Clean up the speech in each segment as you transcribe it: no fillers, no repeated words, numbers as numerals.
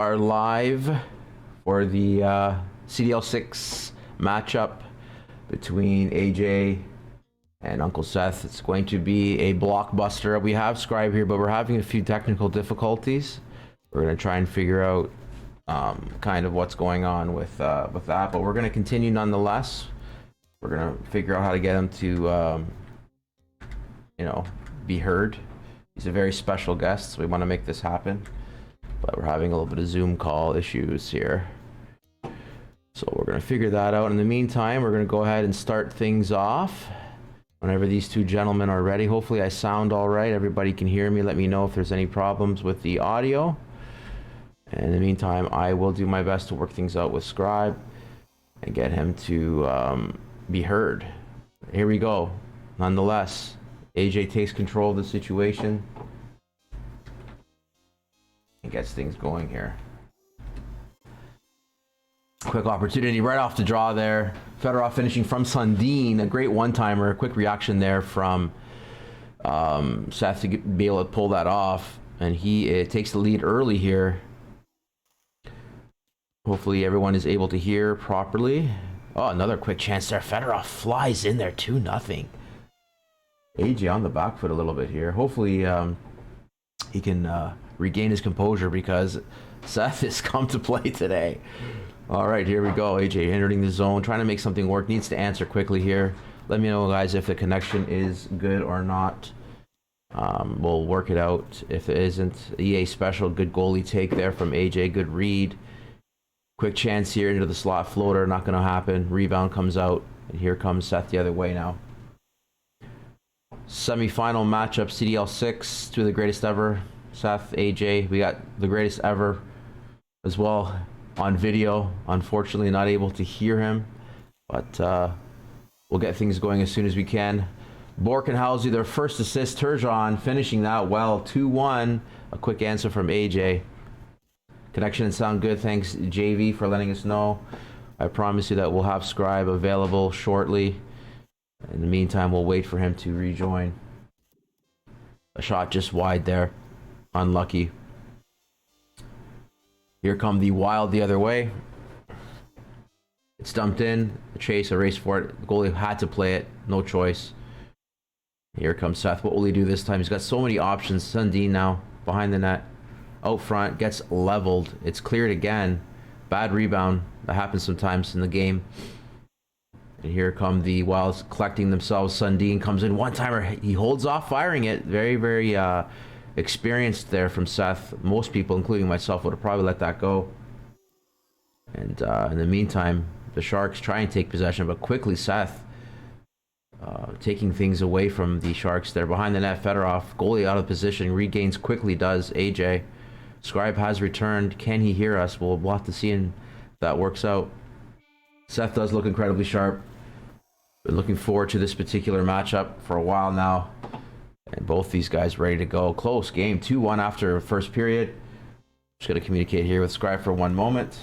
Are live for the CDL6 matchup between AJ and Uncle Seth. It's going to be a blockbuster. We have Scribe here, but we're having a few technical difficulties. We're going to try and figure out kind of what's going on with that, but we're going to continue nonetheless. We're going to figure out how to get him to, be heard. He's a very special guest, so we want to make this happen. But we're having a little bit of Zoom call issues here. So we're going to figure that out. In the meantime, we're going to go ahead and start things off whenever these two gentlemen are ready. Hopefully I sound all right. Everybody can hear me. Let me know if there's any problems with the audio. And in the meantime, I will do my best to work things out with Scribe and get him to be heard. Here we go. Nonetheless, AJ takes control of the situation and gets things going here. Quick opportunity right off the draw there. Fedorov finishing from Sundin. A great one-timer. Quick reaction there from Seth to be able to pull that off. And he takes the lead early here. Hopefully everyone is able to hear properly. Oh, another quick chance there. Fedorov flies in there 2-0. AJ on the back foot a little bit here. Hopefully he can regain his composure because Seth has come to play today. All right, here we go. AJ entering the zone, trying to make something work. Needs to answer quickly here. Let me know, guys, if the connection is good or not. We'll work it out. If it isn't, EA special. Good goalie take there from AJ. Good read. Quick chance here into the slot floater. Not going to happen. Rebound comes out. And here comes Seth the other way now. Semi-final matchup, CDL6. Two of the greatest ever. Seth, AJ, we got the greatest ever as well on video. Unfortunately, not able to hear him, but we'll get things going as soon as we can. Bork and Halsey, their first assist. Turgeon finishing that well, 2-1. A quick answer from AJ. Connection and sound good. Thanks, JV, for letting us know. I promise you that we'll have Scribe available shortly. In the meantime, we'll wait for him to rejoin. A shot just wide there. Unlucky. Here come the Wild the other way. It's dumped in. The chase, a race for it. The goalie had to play it. No choice. Here comes Seth. What will he do this time? He's got so many options. Sundin now behind the net. Out front. Gets leveled. It's cleared again. Bad rebound. That happens sometimes in the game. And here come the Wilds collecting themselves. Sundin comes in. One-timer. He holds off firing it. Very, very experienced there from Seth. Most people, including myself, would have probably let that go. And in the meantime, the Sharks try and take possession, but quickly Seth taking things away from the Sharks there. Behind the net, Fedorov, goalie out of position, regains quickly, does AJ. Scribe has returned. Can he hear us? We'll have to see if that works out. Seth does look incredibly sharp. Been looking forward to this particular matchup for a while now. And both these guys ready to go. Close game, 2-1 after first period. Just going to communicate here with Scribe for one moment.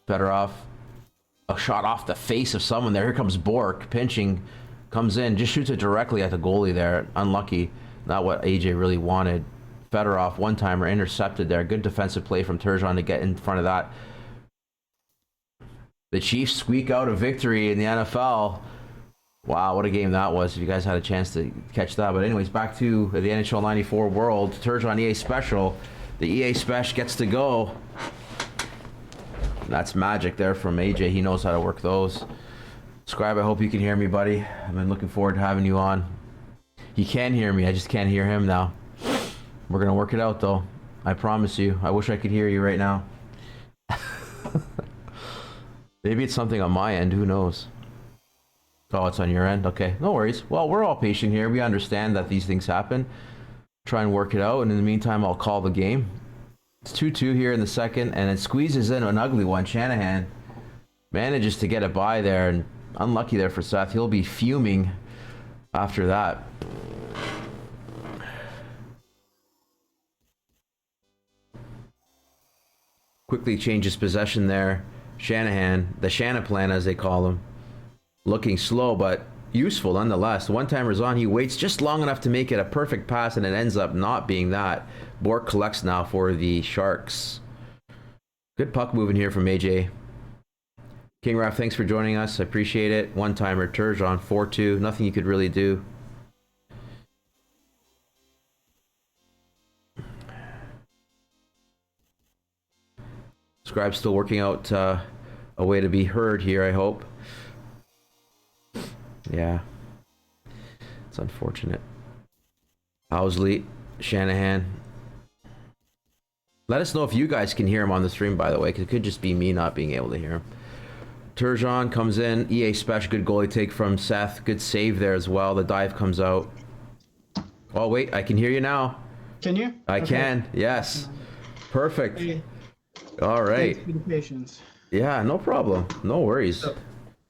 Fedorov, a shot off the face of someone there. Here comes Bork, pinching, comes in, just shoots it directly at the goalie there. Unlucky, not what AJ really wanted. Fedorov, one-timer, intercepted there. Good defensive play from Turgeon to get in front of that. The Chiefs squeak out a victory in the NFL. Wow, what a game that was. If you guys had a chance to catch that. But anyways, back to the NHL94 world. Turgeon EA Special. The EA Special gets to go. That's magic there from AJ. He knows how to work those. Scribe, I hope you can hear me, buddy. I've been looking forward to having you on. He can hear me. I just can't hear him now. We're going to work it out, though. I promise you. I wish I could hear you right now. Maybe it's something on my end. Who knows? Oh, it's on your end? Okay. No worries. Well, we're all patient here. We understand that these things happen. Try and work it out. And in the meantime, I'll call the game. It's 2-2 here in the second. And it squeezes in an ugly one. Shanahan manages to get it by there. And unlucky there for Seth. He'll be fuming after that. Quickly changes possession there. Shanahan, the Shana plan as they call him, looking slow, but useful nonetheless. The one-timer's on. He waits just long enough to make it a perfect pass, and it ends up not being that. Bork collects now for the Sharks. Good puck moving here from AJ. King Raf, thanks for joining us. I appreciate it. One-timer, Turgeon, 4-2. Nothing you could really do. Scribe's still working out a way to be heard here, I hope. Yeah. It's unfortunate. Housley, Shanahan. Let us know if you guys can hear him on the stream, by the way, because it could just be me not being able to hear him. Turgeon comes in. EA special, good goalie take from Seth. Good save there as well. The dive comes out. Oh, wait, I can hear you now. Can you? I can, yes. Perfect. Hey. All right. Thanks for the patience. Yeah, no problem. No worries. So,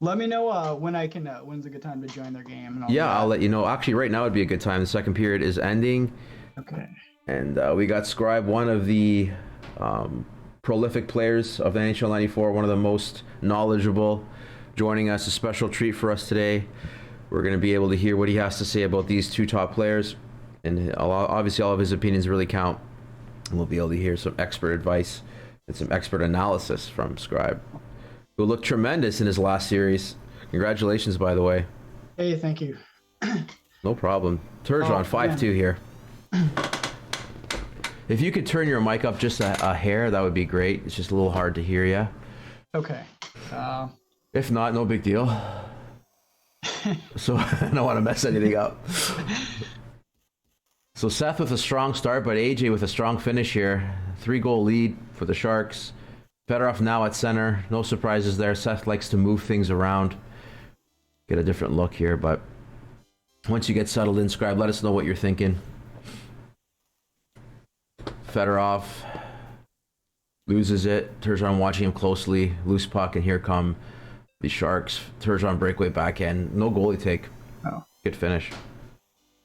let me know when I can. When's a good time to join their game? And all Yeah, that. I'll let you know. Actually, right now would be a good time. The second period is ending. Okay. And we got Scribe, one of the prolific players of the NHL94, one of the most knowledgeable, joining us. A special treat for us today. We're going to be able to hear what he has to say about these two top players. And obviously all of his opinions really count. And we'll be able to hear some expert advice and some expert analysis from Scribe, who looked tremendous in his last series. Congratulations, by the way. Hey, thank you. No problem. Turgeon, 5-2 here. If you could turn your mic up just a hair, that would be great. It's just a little hard to hear you. Okay. If not, no big deal. So I don't want to mess anything up. So Seth with a strong start, but AJ with a strong finish here. 3-goal lead for the Sharks. Fedorov now at center. No surprises there. Seth likes to move things around. Get a different look here, but once you get settled in, Scribe, let us know what you're thinking. Fedorov loses it. Turgeon watching him closely. Loose puck, and here come the Sharks. Turgeon breakaway backhand. No goalie take. Oh. Good finish.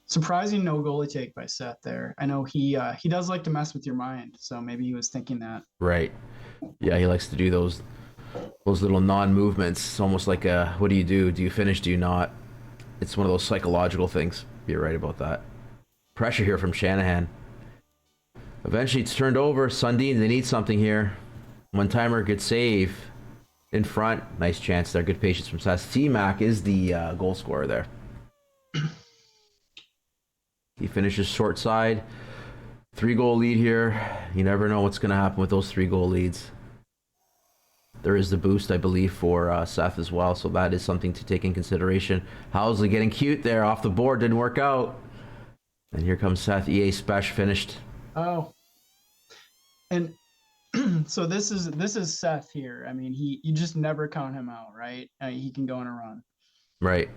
Surprising no goalie take by Seth there. I know he does like to mess with your mind, so maybe he was thinking that. Right. Yeah, he likes to do those little non-movements. It's almost like what do you do? Do you finish? Do you not? It's one of those psychological things. You're right about that. Pressure here from Shanahan. Eventually it's turned over. Sundin, they need something here. One-timer, good save. In front. Nice chance there. Good patience from Seth. T-Mac is the goal scorer there. He finishes short side. 3-goal lead here. You never know what's going to happen with those 3-goal leads. There is the boost, I believe, for Seth as well, so that is something to take in consideration. Housley getting cute there off the board. Didn't work out. And here comes Seth. EA Special finished. Oh. And so this is Seth here. I mean, you just never count him out, right? He can go on a run. Right.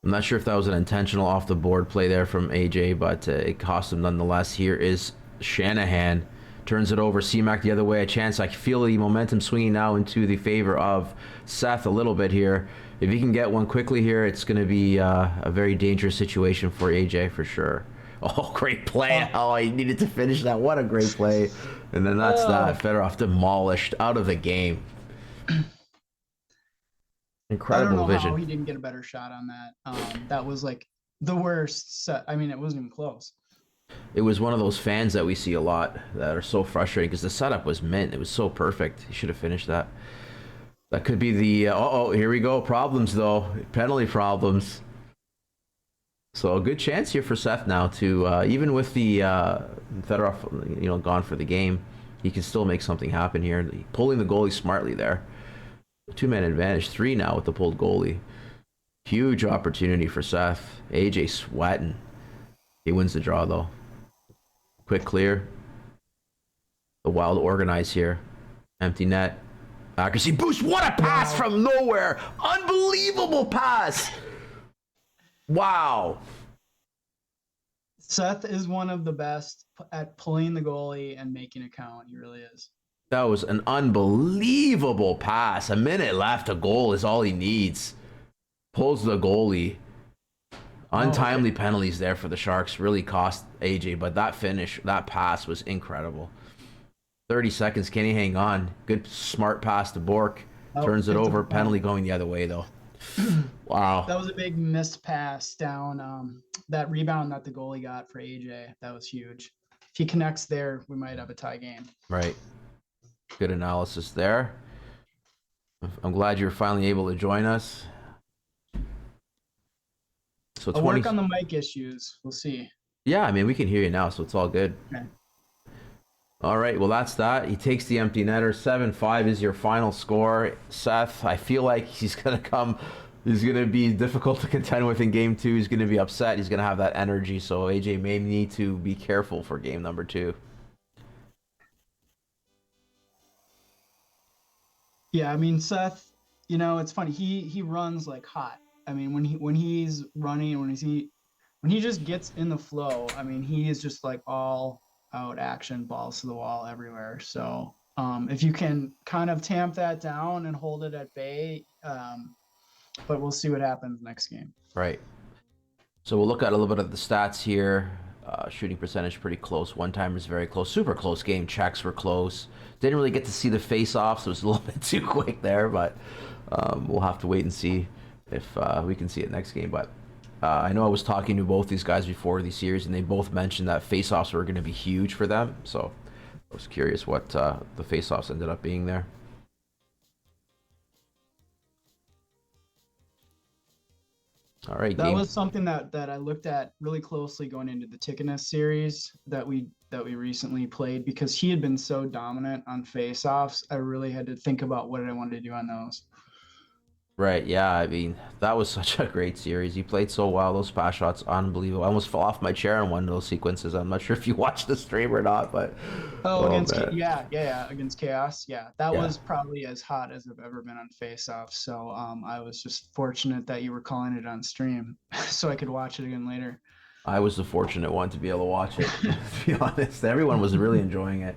I'm not sure if that was an intentional off the board play there from AJ, but it cost him nonetheless. Here is Shanahan. Turns it over. C-Mac the other way. A chance. I feel the momentum swinging now into the favor of Seth a little bit here. If he can get one quickly here, it's going to be a very dangerous situation for AJ for sure. Oh, great play. Oh, he needed to finish that. What a great play. And then that's that. Fedorov demolished out of the game. Incredible I don't know vision. how he didn't get a better shot on that. That was like the worst set. I mean, it wasn't even close. It was one of those fans that we see a lot that are so frustrating because the setup was mint. It was so perfect. He should have finished that. That could be the... here we go. Problems, though. Penalty problems. So a good chance here for Seth now to... even with the Fedorov, gone for the game, he can still make something happen here. Pulling the goalie smartly there. 2-man advantage. 3 now with the pulled goalie. Huge opportunity for Seth. AJ sweating. He wins the draw, though. Quick clear. The Wild organize here. Empty net. Accuracy boost. What a pass from nowhere. Unbelievable pass. Wow. Seth is one of the best at pulling the goalie and making it count. He really is. That was an unbelievable pass. A minute left. A goal is all he needs. Pulls the goalie. Untimely penalties there for the Sharks really cost AJ, but that finish, that pass was incredible. 30 seconds. Can he hang on? Good, smart pass to Bork. Turns it over. Penalty going the other way, though. Wow. That was a big missed pass down. That rebound that the goalie got for AJ, that was huge. If he connects there, we might have a tie game. Right. Good analysis there. I'm glad you're finally able to join us. So I'll 20. work on the mic issues. We'll see. Yeah, I mean, we can hear you now, so it's all good. Okay. All right, well, that's that. He takes the empty netter. 7-5 is your final score. Seth, I feel like he's going to come. He's going to be difficult to contend with in game 2. He's going to be upset. He's going to have that energy, so AJ may need to be careful for game number 2. Yeah, I mean Seth, it's funny. He runs like hot. I mean, when he's running, when he just gets in the flow, I mean, he is just like all out action, balls to the wall everywhere. So, if you can kind of tamp that down and hold it at bay, but we'll see what happens next game. Right. So we'll look at a little bit of the stats here. Shooting percentage pretty close. One-timers very close. Super close game. Checks were close. Didn't really get to see the face-off, so it was a little bit too quick there, but we'll have to wait and see if we can see it next game. But I know I was talking to both these guys before the series, and they both mentioned that face-offs were going to be huge for them. So I was curious what the face-offs ended up being there. All right, That was something that I looked at really closely going into the Tickeness series that we recently played, because he had been so dominant on face-offs. I really had to think about what I wanted to do on those. Right, yeah, I mean, that was such a great series. He played so well. Those pass shots, unbelievable. I almost fell off my chair in one of those sequences. I'm not sure if you watched the stream or not, but... Against Chaos. Yeah, that was probably as hot as I've ever been on face-off. So I was just fortunate that you were calling it on stream so I could watch it again later. I was the fortunate one to be able to watch it, to be honest. Everyone was really enjoying it.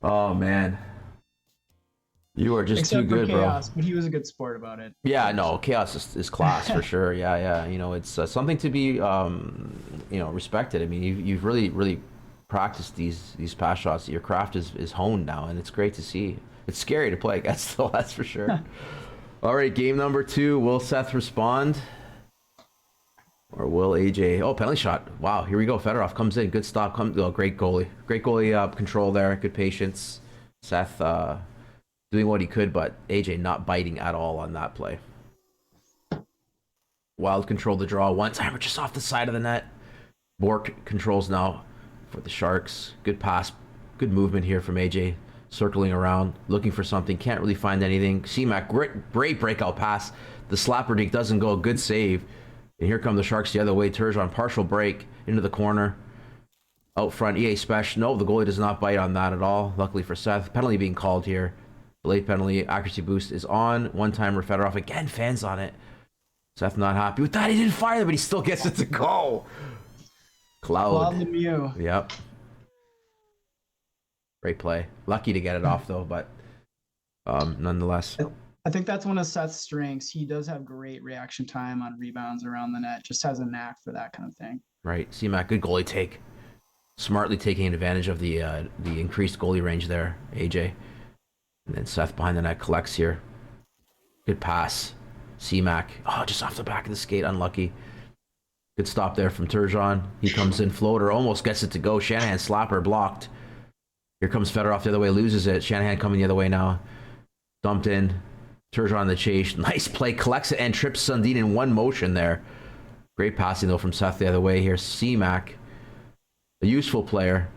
Oh, man. You are just Except too good, Chaos, bro. but he was a good sport about it. Yeah, no, Chaos is class for sure. Yeah. It's something to be, respected. I mean, you've really practiced these pass shots. Your craft is honed now, and it's great to see. It's scary to play against, though, that's for sure. All right, game number 2. Will Seth respond? Or will AJ... Oh, penalty shot. Wow, here we go. Fedorov comes in. Good stop. Great goalie. Great goalie control there. Good patience. Seth... doing what he could, but AJ not biting at all on that play. Wild control the draw. One-timer just off the side of the net. Bork controls now for the Sharks. Good pass. Good movement here from AJ. Circling around, looking for something. Can't really find anything. C-Mac, great breakout pass. The slapper dink doesn't go. Good save. And here come the Sharks the other way. Turgeon, partial break into the corner. Out front, EA Special. No, the goalie does not bite on that at all. Luckily for Seth. Penalty being called here. Late penalty, accuracy boost is on. One-timer, Fedorov again, fans on it. Seth not happy with that. He didn't fire, but he still gets it to go. Cloud. Lemieux. Yep. Great play. Lucky to get it off, though, but nonetheless. I think that's one of Seth's strengths. He does have great reaction time on rebounds around the net. Just has a knack for that kind of thing. Right. C-Mac, good goalie take. Smartly taking advantage of the increased goalie range there, AJ. And then Seth behind the net collects here. Good pass. C-Mac. Oh, just off the back of the skate. Unlucky. Good stop there from Turgeon. He comes in floater. Almost gets it to go. Shanahan slapper blocked. Here comes Fedorov the other way. Loses it. Shanahan coming the other way now. Dumped in. Turgeon the chase. Nice play. Collects it and trips Sundin in one motion there. Great passing though from Seth the other way here. C-Mac. A useful player.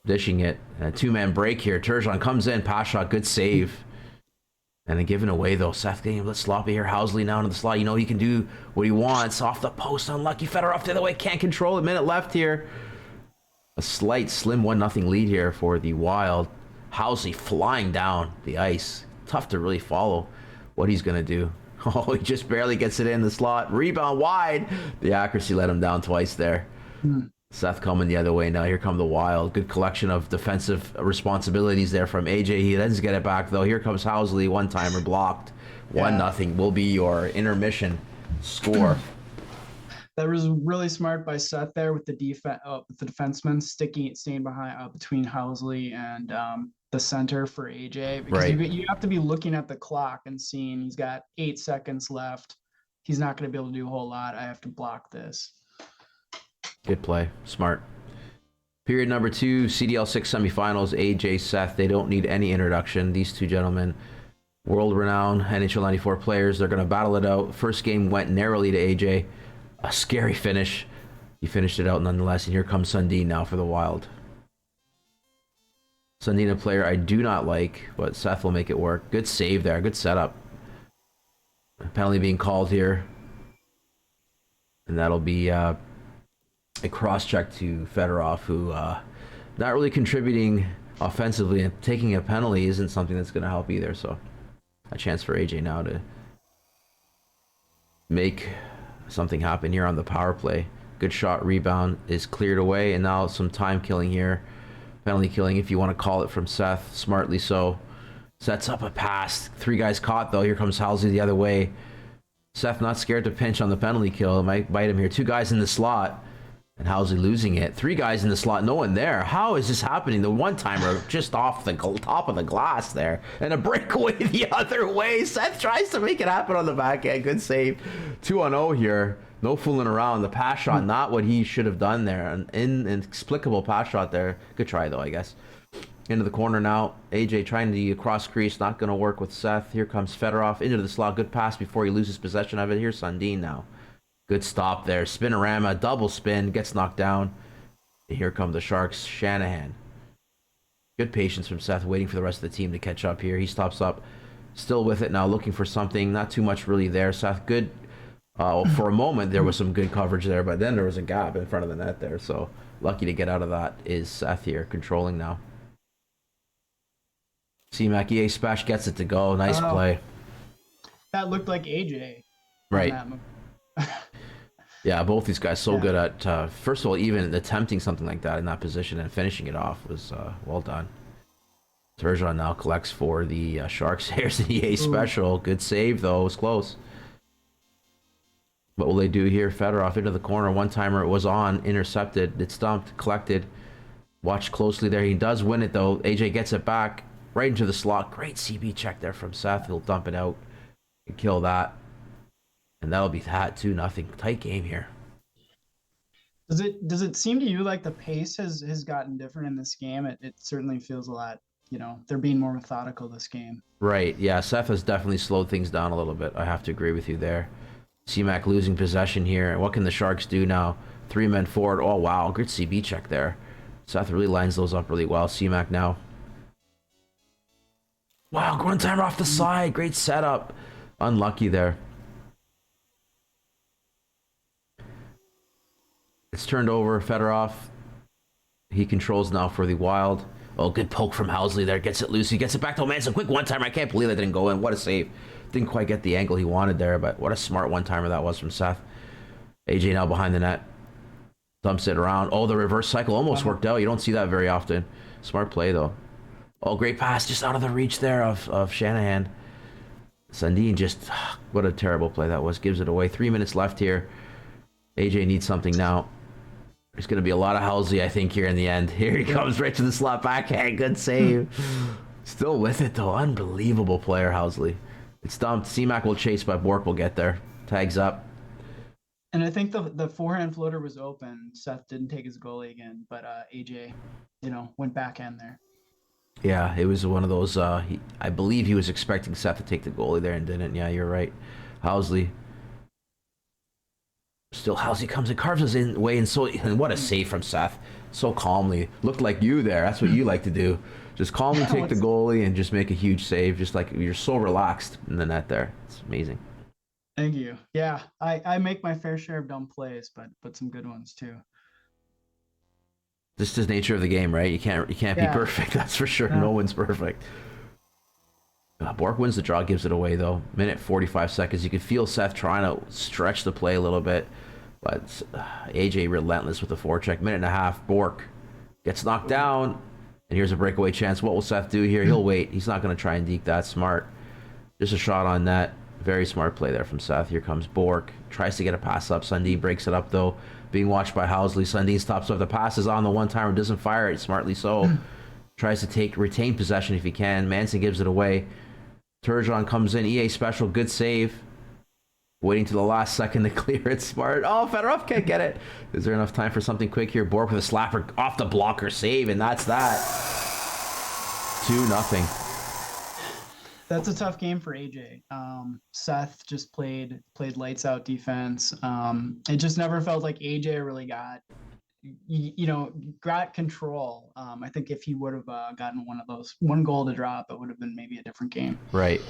Dishing it. A two-man break here. Turgeon comes in. Pass shot. Good save. And then giving away, though. Seth getting a bit sloppy here. Housley now into the slot. You know he can do what he wants. Off the post. Unlucky. Fedorov the other way. Can't control it. Minute left here. A slight, slim 1-0 lead here for the Wild. Housley flying down the ice. Tough to really follow what he's going to do. Oh, he just barely gets it in the slot. Rebound wide. The accuracy let him down twice there. Seth coming the other way now. Here come the Wild. Good collection of defensive responsibilities there from AJ. He doesn't get it back, though. Here comes Housley. One-timer blocked. 1-0 will be your intermission score. That was really smart by Seth there with the defenseman staying behind between Housley and the center for AJ, because Right. you have to be looking at the clock and seeing he's got 8 seconds left. He's not going to be able to do a whole lot. I have to block this. Good play. Smart. Period number 2, CDL 6 semifinals. AJ, Seth, they don't need any introduction. These two gentlemen, world-renowned NHL94 players, they're going to battle it out. First game went narrowly to AJ. A scary finish. He finished it out nonetheless, and here comes Sundin now for the Wild. Sundin, a player I do not like, but Seth will make it work. Good save there. Good setup. Penalty being called here. And that'll be a cross-check to Fedorov, who not really contributing offensively, and taking a penalty isn't something that's going to help either. So a chance for AJ now to make something happen here on the power play. Good shot, rebound is cleared away, and now some time killing here. Penalty killing, if you want to call it, from Seth, smartly so. Sets up a pass. 3 guys caught, though. Here comes Halsey the other way. Seth not scared to pinch on the penalty kill. It might bite him here. 2 guys in the slot, and Halsey losing it. 3 guys in the slot, no one there. How is this happening? The one-timer just off the top of the glass there, and a breakaway the other way. Seth tries to make it happen on the backhand. Good save. 2-0 here. No fooling around. The pass shot, not what he should have done there. An inexplicable pass shot there. Good try, though, I guess. Into the corner now. AJ trying to cross crease. Not going to work with Seth. Here comes Fedorov into the slot. Good pass before he loses possession of it. Here's Sundin now. Good stop there. Spinorama. Double spin. Gets knocked down. And here come the Sharks. Shanahan. Good patience from Seth. Waiting for the rest of the team to catch up here. He stops up. Still with it now. Looking for something. Not too much really there. Seth, good. For a moment, there was some good coverage there, but then there was a gap in front of the net there. So lucky to get out of that is Seth here, controlling now. C-Mac EA Spash gets it to go. Nice play. That looked like AJ. Right. Yeah, both these guys so good at, first of all, even attempting something like that in that position and finishing it off was well done. Turgeon now collects for the Sharks. Here's the EA special. Good save, though. It was close. What will they do here? Fedorov into the corner. One-timer, it was on. Intercepted. It's dumped. Collected. Watch closely there. He does win it, though. AJ gets it back. Right into the slot. Great CB check there from Seth. He'll dump it out and kill that. And that'll be that. 2-0. Tight game here. Does it seem to you like the pace has gotten different in this game? It certainly feels a lot, they're being more methodical this game. Right. Yeah, Seth has definitely slowed things down a little bit. I have to agree with you there. C-Mac losing possession here. What can the Sharks do now? 3 men forward. Oh, wow. Good CB check there. Seth really lines those up really well. C-Mac now. Wow, one timer off the side. Great setup. Unlucky there. It's turned over. Fedorov. He controls now for the Wild. Oh, good poke from Housley there. Gets it loose. He gets it back to Manson. Quick one-timer. I can't believe that didn't go in. What a save. Didn't quite get the angle he wanted there, but what a smart one-timer that was from Seth. AJ now behind the net. Dumps it around. Oh, the reverse cycle almost worked out. You don't see that very often. Smart play, though. Oh, great pass. Just out of the reach there of Shanahan. Sundin just... What a terrible play that was. Gives it away. 3 minutes left here. AJ needs something now. There's going to be a lot of Halsey, I think, here in the end. Here he comes right to the slot backhand. Good save. Still with it, though. Unbelievable player, Housley. It's dumped. C-Mac will chase, but Bork will get there. Tags up. And I think the forehand floater was open. Seth didn't take his goalie again, but AJ, went backhand there. Yeah, it was one of those, I believe he was expecting Seth to take the goalie there and didn't. Yeah, you're right. Housley. Still, Housley comes and carves his way, and what a save from Seth. So calmly. Looked like you there. That's what you like to do. Just calmly take the goalie and just make a huge save. Just like you're so relaxed in the net there. It's amazing. Thank you. Yeah, I make my fair share of dumb plays, but some good ones too. This is the nature of the game, right? You can't be perfect. That's for sure. No one's perfect. Bork wins the draw, gives it away though. Minute 45 seconds. You could feel Seth trying to stretch the play a little bit, but AJ relentless with the forecheck. Minute and a half. Bork gets knocked down, and here's a breakaway chance. What will Seth do here? He'll wait. He's not going to try and deke that. Smart. Just a shot on net. Very smart play there from Seth. Here comes Bork. Tries to get a pass up. Sundin breaks it up though. Being watched by Housley. Sundin stops up. The pass is on the one-timer. Doesn't fire it. Smartly so. Tries to retain possession if he can. Manson gives it away. Turgeon comes in. EA special. Good save. Waiting to the last second to clear it. Smart. Oh, Fedorov can't get it. Is there enough time for something quick here? Bork with a slapper off the blocker save, and that's that. 2-0. That's a tough game for AJ. Seth just played lights out defense. It just never felt like AJ really got control. I think if he would have gotten one goal to drop, it would have been maybe a different game. Right.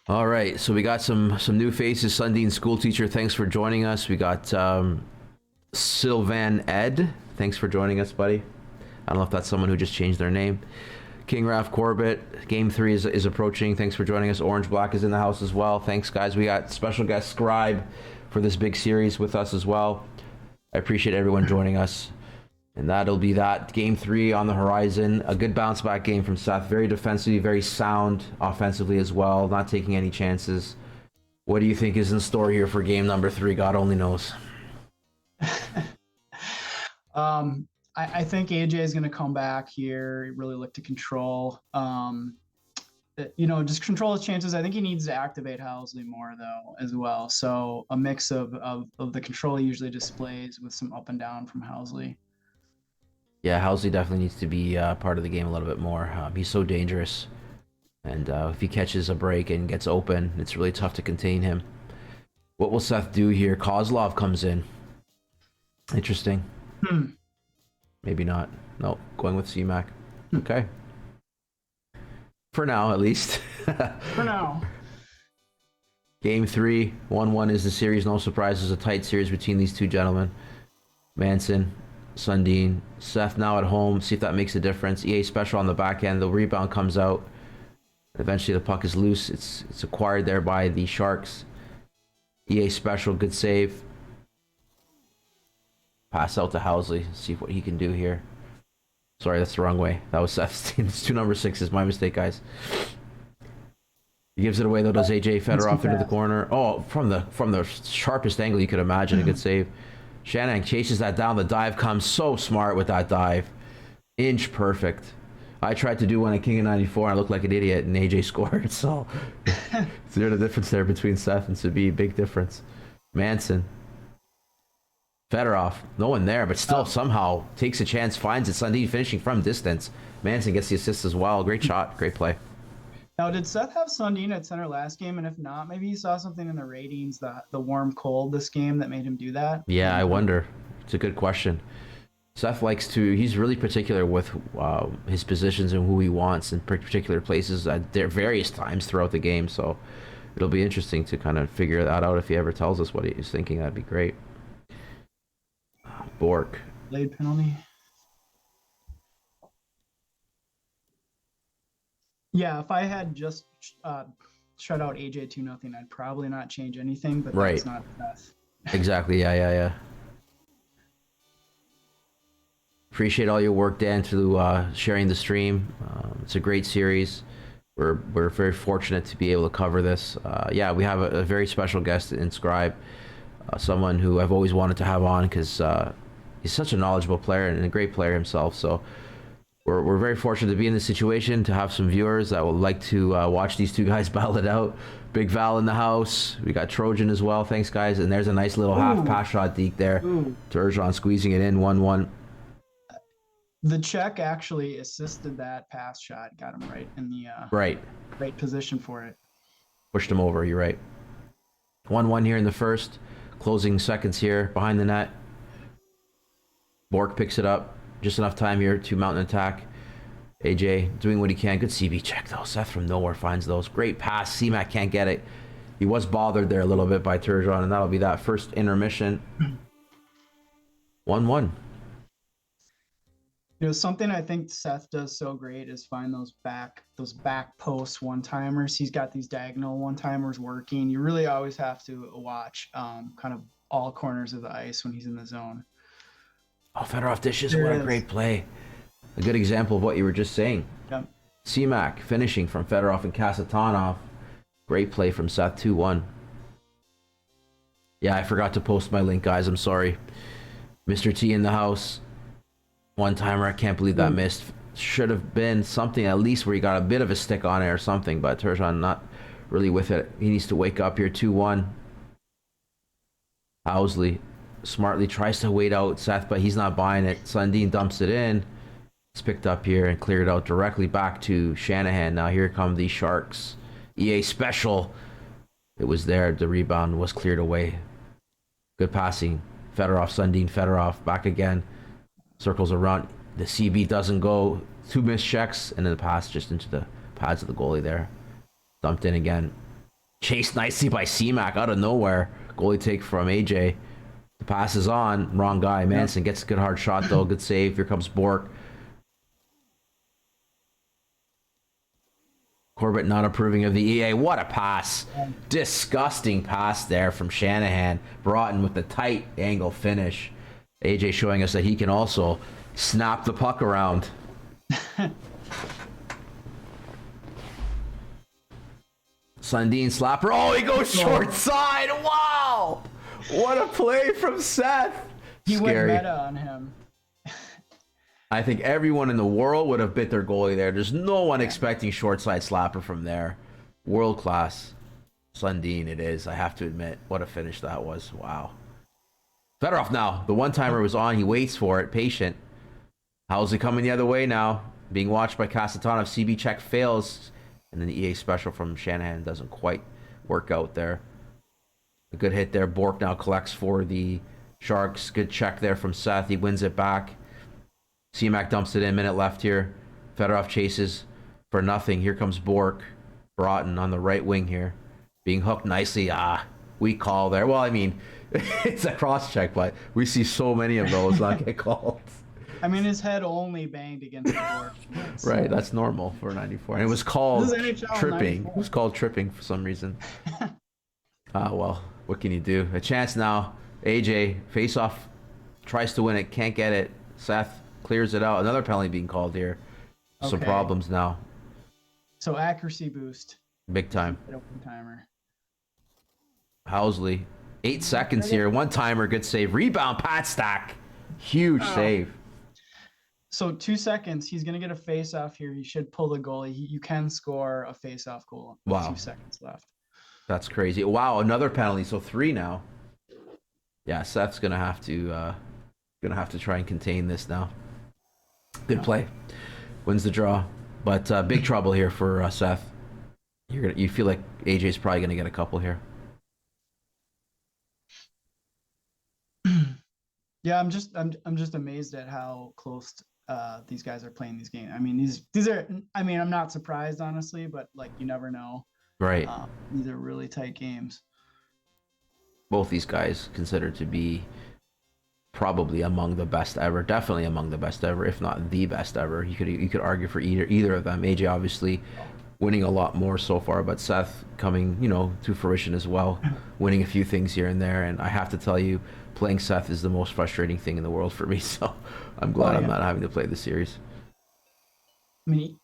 All right, so we got some new faces. Sundin school teacher, thanks for joining us. We got Sylvan Ed, thanks for joining us, buddy. I don't know if that's someone who just changed their name. King Raf Corbett, Game 3 is approaching. Thanks for joining us. Orange Black is in the house as well. Thanks, guys. We got special guest Scribe for this big series with us as well. I appreciate everyone joining us. And that'll be that. Game 3 on the horizon. A good bounce back game from Seth. Very defensively, very sound offensively as well. Not taking any chances. What do you think is in store here for game number 3? God only knows. I think AJ is going to come back here, really look to control, just control his chances. I think he needs to activate Housley more, though, as well. So a mix of the control he usually displays with some up and down from Housley. Yeah, Housley definitely needs to be part of the game a little bit more. He's so dangerous. And if he catches a break and gets open, it's really tough to contain him. What will Seth do here? Kozlov comes in. Interesting. Maybe not. No, going with CMAC. Okay. For now, at least. For now. Game 3, 1-1 is the series. No surprises. A tight series between these two gentlemen. Manson, Sundin, Seth now at home. See if that makes a difference. EA special on the back end. The rebound comes out. Eventually the puck is loose. It's acquired there by the Sharks. EA special. Good save. Pass out to Housley. See what he can do here. Sorry, that's the wrong way. That was Seth's team. It's 2 number 6s. My mistake, guys. He gives it away though. Does AJ Fedorov into the corner? Oh, from the sharpest angle you could imagine. A good save. Shannon chases that down. The dive comes so smart with that dive. Inch perfect. I tried to do one at King of 94 and I looked like an idiot, and AJ scored. So there's a difference there between Seth and Sabi. Big difference. Manson. Fedorov, no one there, but still somehow takes a chance, finds it. Sundin finishing from distance. Manson gets the assist as well. Great shot, great play. Now, did Seth have Sundin at center last game? And if not, maybe he saw something in the ratings, the warm cold this game that made him do that? Yeah, I wonder. It's a good question. Seth he's really particular with his positions and who he wants in particular places at various times throughout the game. So it'll be interesting to kind of figure that out if he ever tells us what he's thinking. That'd be great. Bork. Late penalty. Yeah, if I had just shut out AJ 2-0, I'd probably not change anything, but right. That's not the best. Exactly, yeah. Appreciate all your work, Dan, through sharing the stream. It's a great series. We're very fortunate to be able to cover this. We have a very special guest in Scribe, someone who I've always wanted to have on because he's such a knowledgeable player and a great player himself. So we're very fortunate to be in this situation, to have some viewers that would like to watch these two guys battle it out. Big Val in the house. We got Trojan as well. Thanks, guys. And there's a nice little half pass shot deke there. Turgeon squeezing it in, 1-1. The Czech actually assisted that pass shot, got him right in the right position for it. Pushed him over, you're right. 1-1 here in the first. Closing seconds here behind the net. Bork picks it up. Just enough time here to mount an attack. AJ doing what he can. Good CB check though. Seth from nowhere finds those. Great pass. C-Mac can't get it. He was bothered there a little bit by Turgeon, and that'll be that first intermission. 1-1. Something I think Seth does so great is find those back post one-timers. He's got these diagonal one-timers working. You really always have to watch kind of all corners of the ice when he's in the zone. Oh, Fedorov dishes. What a great play. A good example of what you were just saying. Yep. C-Mac finishing from Fedorov and Kasatonov. Great play from Seth, 2-1. Yeah, I forgot to post my link, guys. I'm sorry. Mr. T in the house. One timer, I can't believe that Ooh. missed. Should have been something at least where he got a bit of a stick on it or something, but Turgeon not really with it. He needs to wake up here. 2-1. Housley smartly tries to wait out Seth, but he's not buying it. Sundin dumps it in. It's picked up here and cleared out directly back to Shanahan. Now here come the Sharks. EA special. It was there. The rebound was cleared away. Good passing. Fedorov, Sundin, Fedorov back again. Circles around. The CB doesn't go. 2 missed checks, and then the pass just into the pads of the goalie there. Dumped in again. Chased nicely by C-Mac out of nowhere. Goalie take from AJ. The pass is on. Wrong guy. Manson gets a good hard shot, though. Good save. Here comes Bork. Corbett not approving of the EA. What a pass. Disgusting pass there from Shanahan. Broughton with the tight angle finish. AJ showing us that he can also snap the puck around. Sundin slapper. Oh, he goes short side. Wow. What a play from Seth. He Scary. went meta on him. I think everyone in the world would have bit their goalie there. There's no one expecting short side slapper from there. World class. Sundin it is, I have to admit. What a finish that was. Wow. Fedorov now. The one-timer was on. He waits for it. Patient. How's he coming the other way now? Being watched by Kasatonov. CB check fails. And then the EA special from Shanahan doesn't quite work out there. A good hit there. Bork now collects for the Sharks. Good check there from Seth. He wins it back. C-Mac dumps it in. Minute left here. Fedorov chases for nothing. Here comes Bork. Broughton on the right wing here. Being hooked nicely. Weak call there. Well, I mean, it's a cross-check, but we see so many of those not get called. I mean, his head only banged against the board. Right, that's normal for 94. And it was called tripping. 94. It was called tripping for some reason. Well, what can you do? A chance now. AJ, face-off, tries to win it, can't get it. Seth clears it out. Another penalty being called here. Some Okay. problems now. So accuracy boost. Big time. Open timer. Housley. 8 seconds here. One timer. Good save. Rebound. Pat Stack. Huge save. So 2 seconds. He's gonna get a face off here. He should pull the goalie. You can score a face off goal. With Wow. 2 seconds left. That's crazy. Wow, another penalty. So 3 now. Yeah, Seth's gonna have to try and contain this now. Good play. Wins the draw. But big trouble here for Seth. You feel like AJ's probably gonna get a couple here. Yeah, I'm just amazed at how close these guys are playing these games. I mean, these are. I mean, I'm not surprised honestly, but like you never know. Right. These are really tight games. Both these guys considered to be probably among the best ever. Definitely among the best ever, if not the best ever. You could argue for either of them. AJ obviously winning a lot more so far, but Seth coming to fruition as well, winning a few things here and there. And I have to tell you, playing Seth is the most frustrating thing in the world for me. So I'm glad I'm not having to play the series. I mean,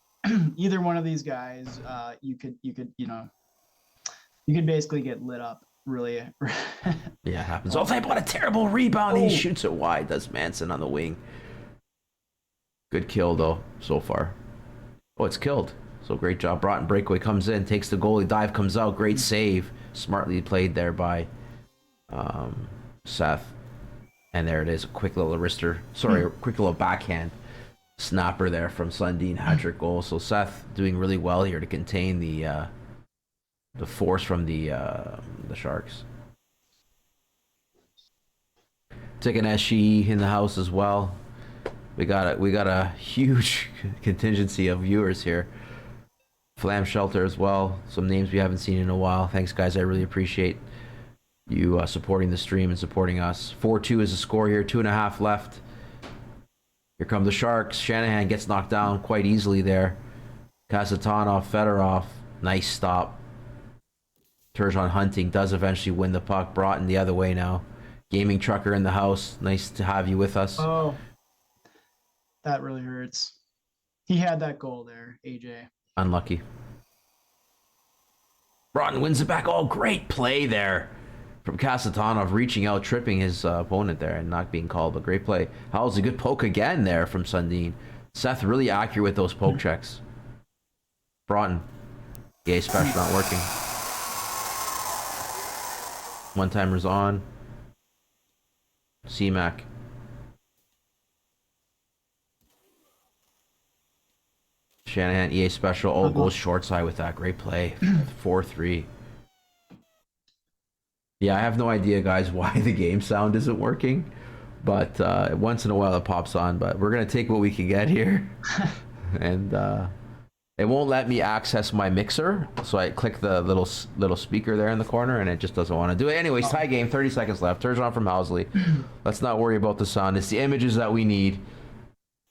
either one of these guys, you could basically get lit up really. Yeah, it happens. Oh, what a terrible rebound. He shoots it wide. Does Manson on the wing. Good kill though so far. Oh, it's killed. So great job. Broughton breakaway comes in, takes the goalie, dive comes out. Great save. Smartly played there by Seth. And there it is. A quick little quick little backhand snapper there from Sundin. Hat-trick goal. So Seth doing really well here to contain the force from the Sharks. Taking SGE in the house as well. We got a huge contingency of viewers here. Flam Shelter as well. Some names we haven't seen in a while. Thanks, guys. I really appreciate you supporting the stream and supporting us. 4-2 is the score here. 2.5 left. Here come the Sharks. Shanahan gets knocked down quite easily there. Kasatonov, Fedorov. Nice stop. Turgeon Hunting does eventually win the puck. Broughton the other way now. Gaming Trucker in the house. Nice to have you with us. Oh, that really hurts. He had that goal there, AJ. Unlucky. Broughton wins it back. Oh, great play there. from Kasatonov, reaching out, tripping his opponent there, and not being called. A great play. How's a good poke again there from Sundin. Seth really accurate with those poke checks. Broughton. EA special not working. One-timers on. C-Mac. Shanahan, EA special. Oh, goes short side with that. Great play. 4-3. Yeah, I have no idea, guys, why the game sound isn't working. But once in a while it pops on. But we're going to take what we can get here. And it won't let me access my mixer. So I click the little speaker there in the corner, and it just doesn't want to do it. Anyways, tie game, 30 seconds left. Turns on from Housley. Let's not worry about the sound. It's the images that we need.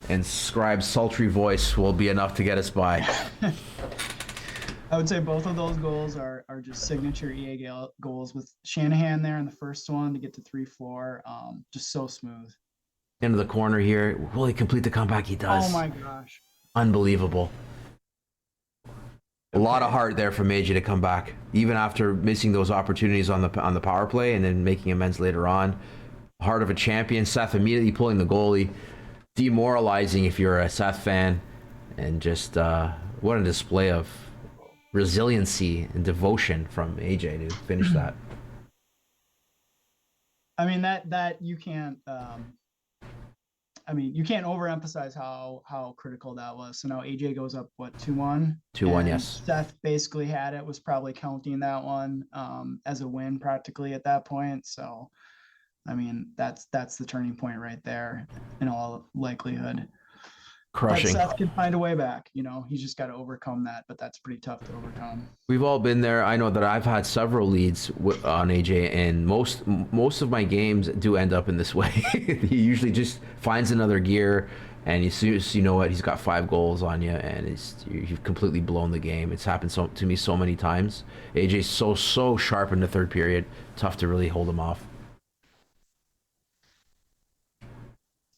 And Scribe's sultry voice will be enough to get us by. I would say both of those goals are just signature EA goals, with Shanahan there in the first one to get to 3-4. Just so smooth. Into the corner here. Will he complete the comeback? He does. Oh my gosh. Unbelievable. A lot of heart there from AJ to come back, even after missing those opportunities on the power play and then making amends later on. Heart of a champion. Seth immediately pulling the goalie. Demoralizing if you're a Seth fan, and just what a display of resiliency and devotion from AJ to finish that. I mean that you can't. I mean, you can't overemphasize how critical that was. So now AJ goes up, what, 2-1? 2-1, yes. Seth basically had it, was probably counting that one as a win practically at that point. So, I mean, that's the turning point right there in all likelihood. Crushing. But Seth can find a way back. You know, he's just got to overcome that, but that's pretty tough to overcome. We've all been there. I know that I've had several leads on AJ, and most of my games do end up in this way. He usually just finds another gear, and you know what, he's got 5 goals on you, and you've completely blown the game. It's happened to me so many times. AJ's so sharp in the third period. Tough to really hold him off.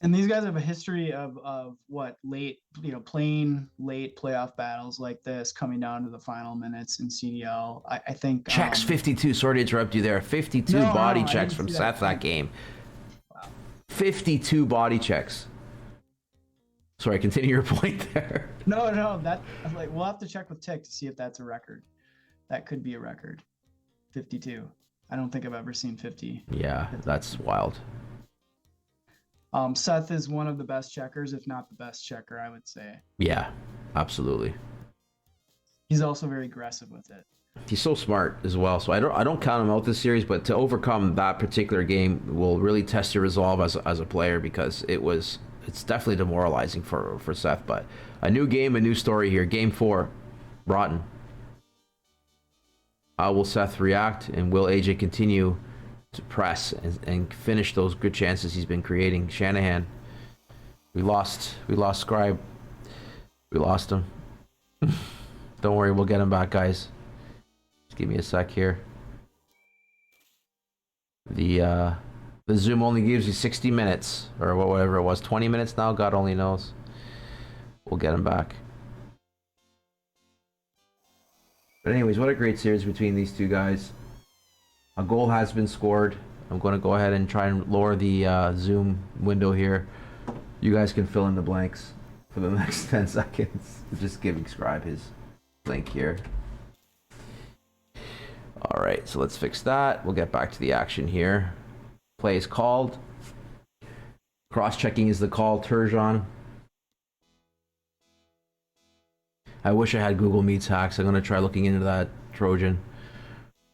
And these guys have a history of what, late, playing late playoff battles like this, coming down to the final minutes in CDL. I think checks 52. Sorry to interrupt you there. 52 body checks from Seth that game. Wow. 52 body checks. Sorry, continue your point there. No, that we'll have to check with Tick to see if that's a record. That could be a record. 52. I don't think I've ever seen 50. Yeah, that's wild. Seth is one of the best checkers, if not the best checker, I would say. Yeah, absolutely. He's also very aggressive with it. He's so smart as well. So I don't count him out this series, but to overcome that particular game will really test your resolve as a player, because it's definitely demoralizing for Seth. But a new game, a new story here. Game 4, Broughton. How will Seth react, and will AJ continue to press and finish those good chances he's been creating? Shanahan, we lost Scribe. We lost him. Don't worry, we'll get him back, guys. Just give me a sec here. The Zoom only gives you 60 minutes, or whatever it was, 20 minutes now, God only knows. We'll get him back. But anyways, what a great series between these two guys. A goal has been scored. I'm going to go ahead and try and lower the Zoom window here. You guys can fill in the blanks for the next 10 seconds. Just giving Scribe his link here. All right, so let's fix that. We'll get back to the action here. Play is called. Cross-checking is the call. Turgeon. I wish I had Google Meets hacks. I'm going to try looking into that, Trojan.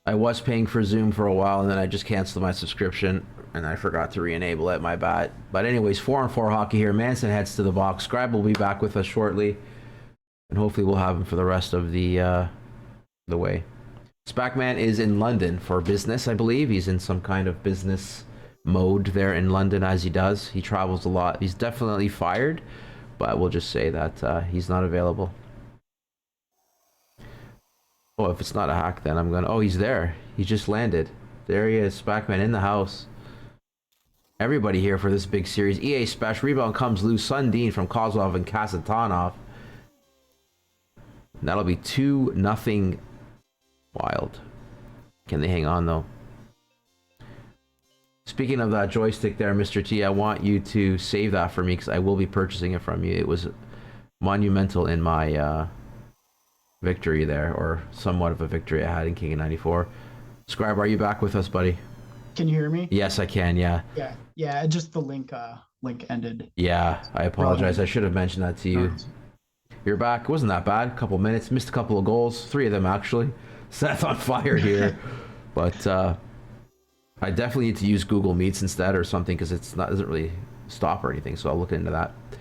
I was paying for Zoom for a while, and then I just canceled my subscription, and I forgot to re-enable it. My bad. But anyways, 4-on-4 hockey here. Manson heads to the box. Scribe will be back with us shortly, and hopefully we'll have him for the rest of the way. Spackman is in London for business, I believe. He's in some kind of business mode there in London, as he does. He travels a lot. He's definitely fired, but we'll just say that he's not available. Oh, if it's not a hack, then I'm gonna... Oh, he's there. He just landed. There he is, Spackman in the house. Everybody here for this big series. EA Special. Rebound comes loose. Sundin from Kozlov and Kasatonov. And that'll be 2-0 Wild. Can they hang on, though? Speaking of that joystick there, Mr. T, I want you to save that for me because I will be purchasing it from you. It was monumental in my victory there, or somewhat of a victory I had in King of 94. Scribe, are you back with us, buddy? Can you hear me? Yes, I can, yeah. Yeah, just the link ended. Yeah, I apologize. I should have mentioned that to you. You're back. It wasn't that bad. A couple minutes. Missed a couple of goals. 3 of them, actually. Seth on fire here. But I definitely need to use Google Meets instead or something because doesn't really stop or anything. So I'll look into that. I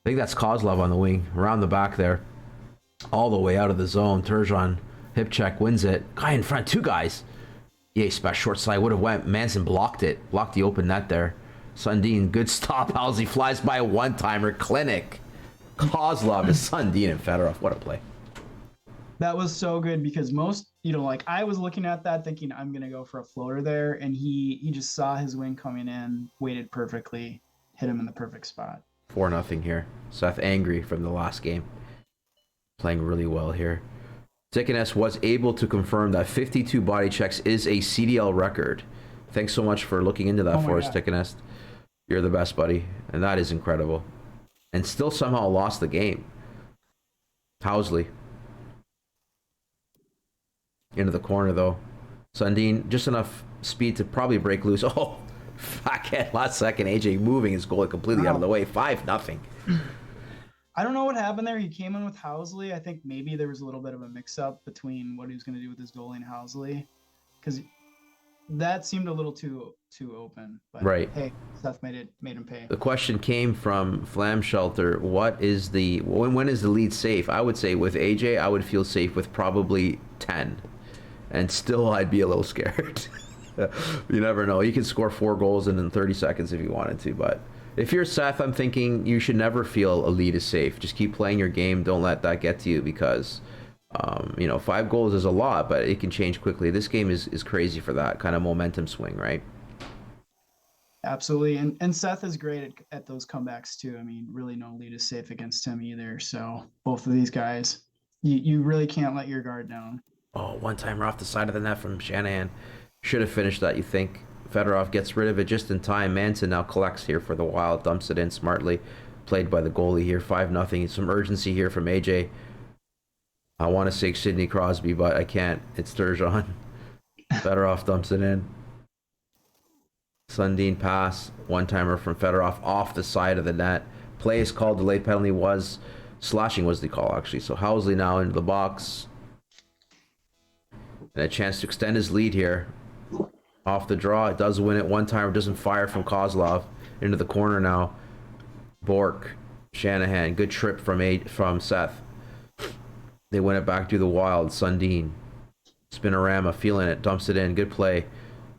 think that's Kozlov on the wing. Around the back there. All the way out of the zone. Turgeon, hip check, wins it. Guy in front. 2 guys. EA Special short side would have went. Manson blocked it. Blocked the open net there. Sundin, good stop. Halsey flies by a one-timer. Clinic. Kozlov is Sundin and Fedorov. What a play. That was so good because most, like I was looking at that thinking I'm going to go for a floater there. And he just saw his wing coming in, waited perfectly, hit him in the perfect spot. 4-0 here. Seth angry from the last game. Playing really well here. Dickiness was able to confirm that 52 body checks is a CDL record. Thanks so much for looking into that for us, Dickiness. You're the best, buddy. And that is incredible. And still somehow lost the game. Housley. Into the corner, though. Sundin, just enough speed to probably break loose. Oh, backhand last second. AJ moving his goalie completely out of the way. 5-0. I don't know what happened there. He came in with Housley. I think maybe there was a little bit of a mix-up between what he was going to do with his goalie and Housley, because that seemed a little too open. But right. Hey, Seth made him pay. The question came from Flam Shelter. When is the lead safe? I would say with AJ, I would feel safe with probably 10, and still I'd be a little scared. You never know. You can score 4 goals in 30 seconds if you wanted to, but. If you're Seth, I'm thinking you should never feel a lead is safe. Just keep playing your game. Don't let that get to you because, 5 goals is a lot, but it can change quickly. This game is crazy for that kind of momentum swing, right? Absolutely. And Seth is great at those comebacks too. I mean, really no lead is safe against him either. So both of these guys, you really can't let your guard down. Oh, one-timer off the side of the net from Shanahan. Should have finished that, you think. Fedorov gets rid of it just in time. Manson now collects here for the Wild, dumps it in smartly. Played by the goalie here, 5-0. Some urgency here from AJ. I want to say Sidney Crosby, but I can't. It's Turgeon. Fedorov dumps it in. Sundin pass. One-timer from Fedorov off the side of the net. Play is called. Delayed penalty was... Slashing was the call, actually. So Housley now into the box. And a chance to extend his lead here. Off the draw, it does win it. One-timer doesn't fire from Kozlov. Into the corner now. Bork, Shanahan, good trip from Seth. They win it back to the Wild. Sundin, Spinorama, feeling it, dumps it in. Good play.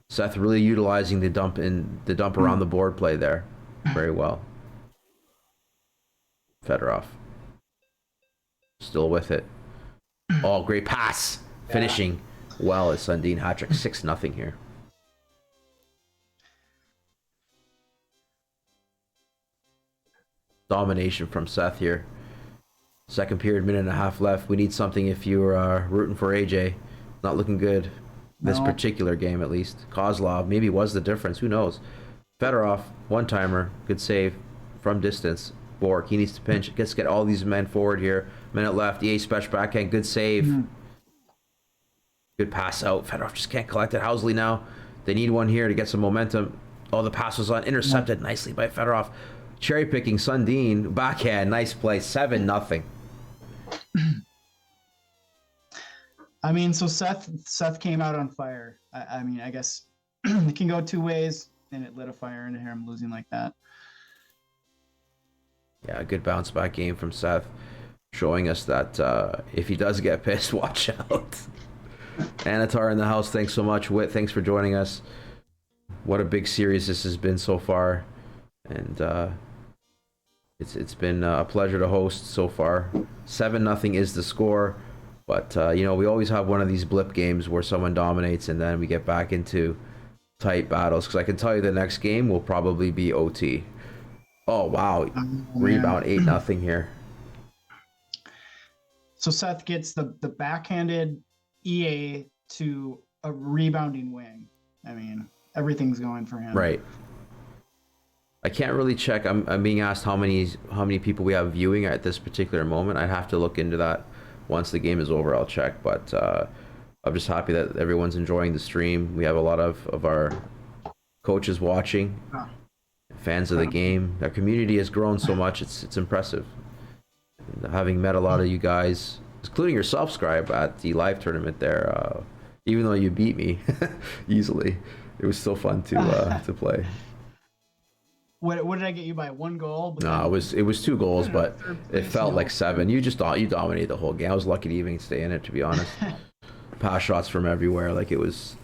Seth really utilizing the dump around the board play there, very well. Fedorov, still with it. Oh, great pass, finishing well as Sundin hat-trick. 6-0 here. Domination from Seth here. Second period, minute and a half left. We need something if you're rooting for AJ. Not looking good. This particular game, at least. Kozlov maybe was the difference. Who knows? Fedorov, one-timer. Good save from distance. Bork, he needs to pinch. Get all these men forward here. Minute left. EA Special backhand. Good save. Good pass out. Fedorov just can't collect it. Housley now. They need one here to get some momentum. Oh, the pass was on. Intercepted nicely by Fedorov. Cherry picking Sundin, backhand, nice play, 7-0. I mean, so Seth came out on fire. I mean, I guess it can go 2 ways, and it lit a fire into him losing like that. Yeah, a good bounce back game from Seth, showing us that if he does get pissed, watch out. Anatar in the house, thanks so much. Whit, thanks for joining us. What a big series this has been so far, and it's been a pleasure to host so far. 7-0 is the score, but we always have one of these blip games where someone dominates and then we get back into tight battles, because I can tell you the next game will probably be OT. Oh wow, rebound 8-0 here. So Seth gets the backhanded EA to a rebounding wing. I mean, everything's going for him. Right. I can't really check. I'm being asked how many people we have viewing at this particular moment. I'd have to look into that once the game is over. I'll check. But I'm just happy that everyone's enjoying the stream. We have a lot of our coaches watching, fans of the game. Our community has grown so much. It's impressive. And having met a lot of you guys, including yourself, Scribe, at the live tournament there. Even though you beat me easily, it was still fun to play. What did I get you by? 1 goal? But No, it was 2 goals, but it felt like 7. You dominated the whole game. I was lucky to even stay in it, to be honest. Pass shots from everywhere, like it was.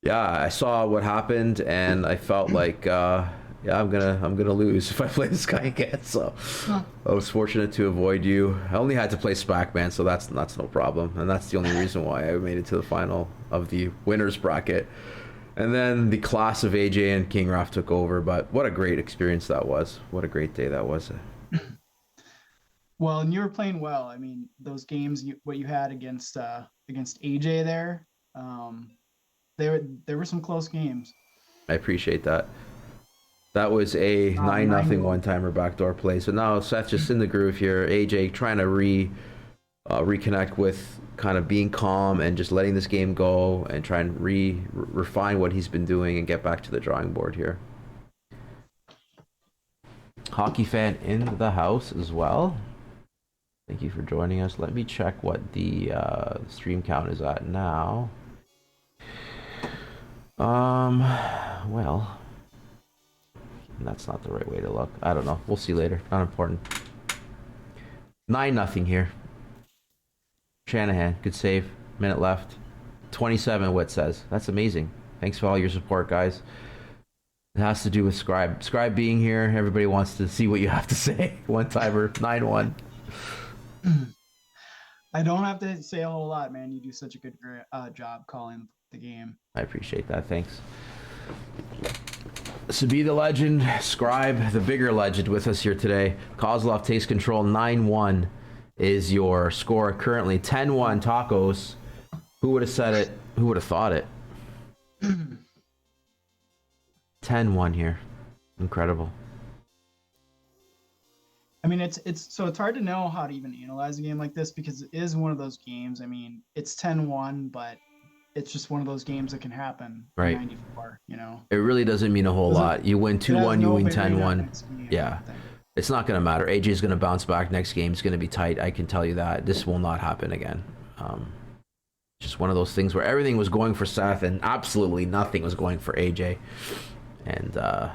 Yeah, I saw what happened, and I felt like, I'm gonna lose if I play this guy again. So I was fortunate to avoid you. I only had to play Spackman, so that's no problem, and that's the only reason why I made it to the final of the winners bracket. And then the class of AJ and King Raf took over, but what a great experience that was. What a great day that was. Well, and you were playing well. I mean, those games, what you had against AJ there, there were some close games. I appreciate that. That was a 9-0 one-timer backdoor play. So now Seth just in the groove here. AJ trying to reconnect with kind of being calm and just letting this game go and try and refine what he's been doing and get back to the drawing board here. Hockey fan in the house as well. Thank you for joining us. Let me check what the stream count is at now. Well, that's not the right way to look. I don't know. We'll see later. Not important. 9-0 here. Shanahan, good save. Minute left. 27, Witt says. That's amazing. Thanks for all your support, guys. It has to do with Scribe. Scribe being here, everybody wants to see what you have to say. One-timer, 9-1. I don't have to say a whole lot, man. You do such a good job calling the game. I appreciate that. Thanks. So be the legend, Scribe, the bigger legend, with us here today. Kozlov takes control. 9-1 is your score currently. 10-1 Tacos. Who would have said it? Who would have thought it? 10-1 here. Incredible. I mean, it's hard to know how to even analyze a game like this because it is one of those games. I mean, it's 10-1, but it's just one of those games that can happen. Right. 94, you know. It really doesn't mean a whole lot. You win 2-1, you win 10-1. Yeah. It's not going to matter. AJ's going to bounce back next game. It's going to be tight. I can tell you that. This will not happen again. Just one of those things where everything was going for Seth and absolutely nothing was going for AJ. And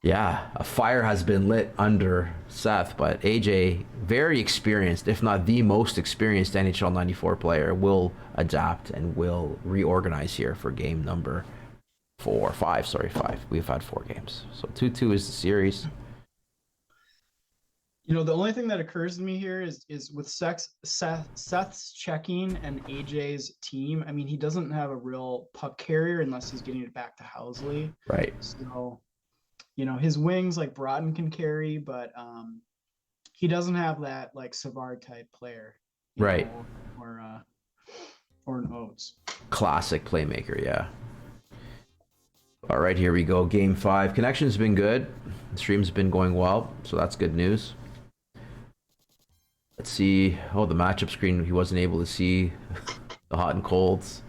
yeah, a fire has been lit under Seth, but AJ, very experienced, if not the most experienced NHL 94 player, will adapt and will reorganize here for game number 5. We've had 4 games. So 2-2 is the series. You know, the only thing that occurs to me here is with Seth's checking and AJ's team. I mean, he doesn't have a real puck carrier unless he's getting it back to Housley. Right. So, you know, his wings like Broughton can carry, but he doesn't have that like Savard type player. Right. Or an Oates. Classic playmaker, yeah. All right, here we go. Game 5. Connection's been good. The stream's been going well, so that's good news. Let's see. Oh, the matchup screen, he wasn't able to see the hot and colds.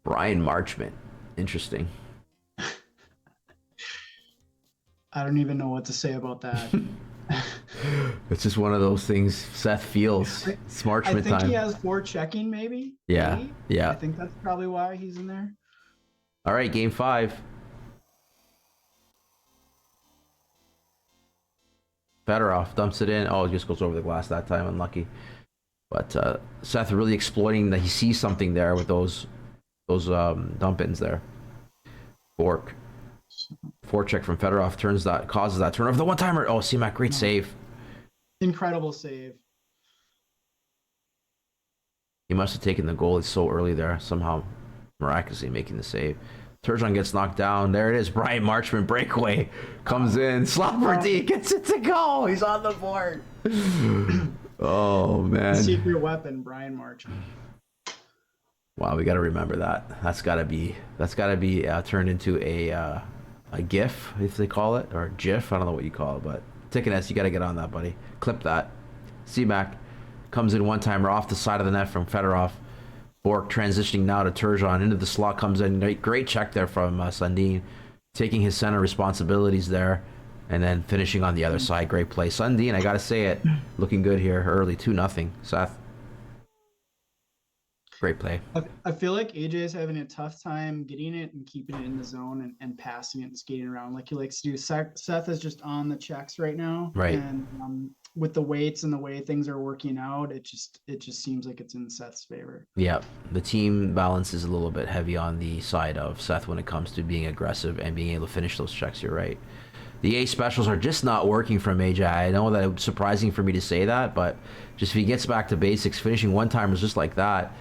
Brian Marchment. Interesting. I don't even know what to say about that. It's just one of those things Seth feels. It's Marchment time. I think he has 4 checking, maybe. Yeah, maybe? yeah. I think that's probably why he's in there. All right, game 5. Fedorov dumps it in. Oh, it just goes over the glass that time. Unlucky. But Seth really exploiting that he sees something there with those dump-ins there. Bork. Forecheck from Fedorov causes that turnover. The one-timer. Oh, C-Mac, great save. Incredible save. He must have taken the goal so early there, somehow miraculously making the save. Turgeon gets knocked down. There it is. Brian Marchment breakaway comes in. Slapper D gets it to go. He's on the board. Oh man. Secret weapon, Brian Marchment. Wow, we got to remember that. That's gotta be turned into a GIF, if they call it, or GIF. I don't know what you call it, but Ticket S, you got to get on that, buddy. Clip that. C-Mac comes in one timer off the side of the net from Fedorov. Bork transitioning now to Turgeon into the slot, comes in. Great check there from Sundin, taking his center responsibilities there, and then finishing on the other side. Great play, Sundin. I got to say it, looking good here early, 2-0. Seth, great play. I feel like AJ is having a tough time getting it and keeping it in the zone and passing it and skating around like he likes to do. Seth is just on the checks right now, Right. and with the weights and the way things are working out, it just seems like it's in Seth's favor. Yeah, the team balance is a little bit heavy on the side of Seth when it comes to being aggressive and being able to finish those checks. You're right. The A specials are just not working from AJ. I know that it's surprising for me to say that, but just if he gets back to basics, finishing one timers just like that,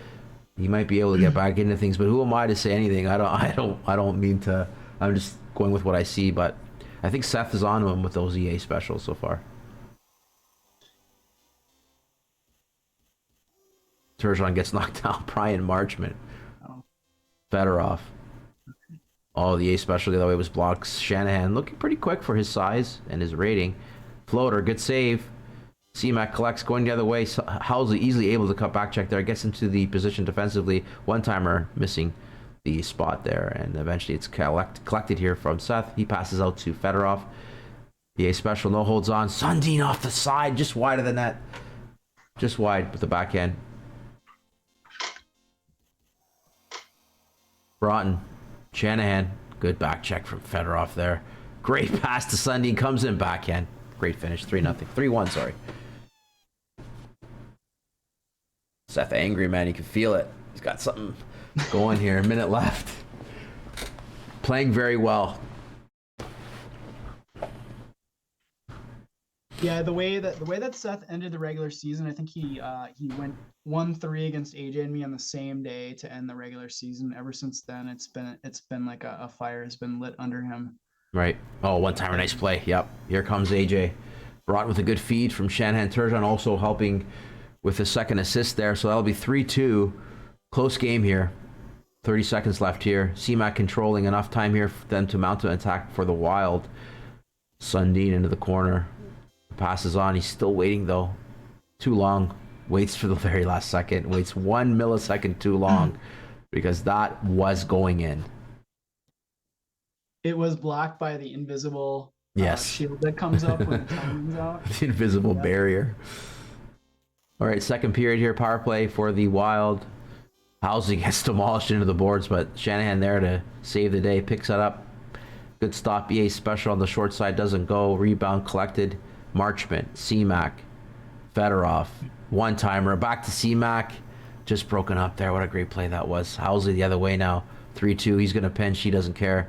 he might be able to get back into things. But who am I to say anything? I don't mean to. I'm just going with what I see. But I think Seth is on to him with those EA specials so far. Turgeon gets knocked down. Brian Marchment. Oh. Fedorov. Oh, the A special the other way was blocked. Shanahan looking pretty quick for his size and his rating. Floater, good save. C-Mac collects, going the other way. Housley easily able to cut back check there. Gets into the position defensively. One-timer missing the spot there. And eventually it's collected here from Seth. He passes out to Fedorov. The A special, no holds on. Sundin off the side, just wide of the net. Just wide with the backhand. Broughton. Shanahan. Good back check from Fedorov there. Great pass to Sundin. Comes in backhand. Great finish. 3-0. 3-1, sorry. Seth angry, man. You can feel it. He's got something going here. A minute left. Playing very well. Yeah, the way that Seth ended the regular season, I think he went 1-3 against AJ and me on the same day to end the regular season. Ever since then, it's been like a fire has been lit under him. Right. Oh, one timer, nice play. Yep. Here comes AJ. Brought with a good feed from Shanahan. Turgeon also helping with the second assist there. So that'll be 3-2. Close game here. 30 seconds left here. C-Mac controlling enough time here for them to mount an attack for the Wild. Sundin into the corner. Passes on. He's still waiting though. Too long. Waits for the very last second. Waits 1 millisecond too long because that was going in. It was blocked by the invisible shield that comes up when the time runs out. The invisible barrier. All right, second period here. Power play for the Wild. Housley gets demolished into the boards, but Shanahan there to save the day. Picks it up. Good stop. EA special on the short side. Doesn't go. Rebound collected. Marchment. C-Mac. Fedorov. One-timer. Back to C-Mac. Just broken up there. What a great play that was. Housley the other way now. 3-2. He's going to pinch. He doesn't care.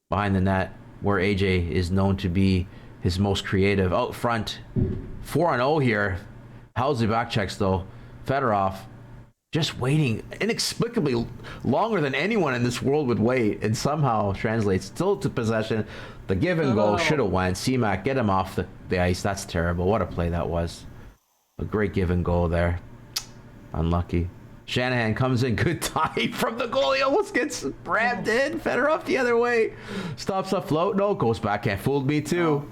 Behind the net, where AJ is known to be his most creative. Out front. 4-0 here. Housley back checks, though. Fedorov just waiting inexplicably longer than anyone in this world would wait, and somehow translates still to possession. The give and go should have went. C-Mac, get him off the ice. That's terrible. What a play that was. A great give and go there. Unlucky. Shanahan comes in. Good dive from the goalie. Almost gets rammed in. Fedorov the other way. Stops a float. No, goes backhand. Fooled me too.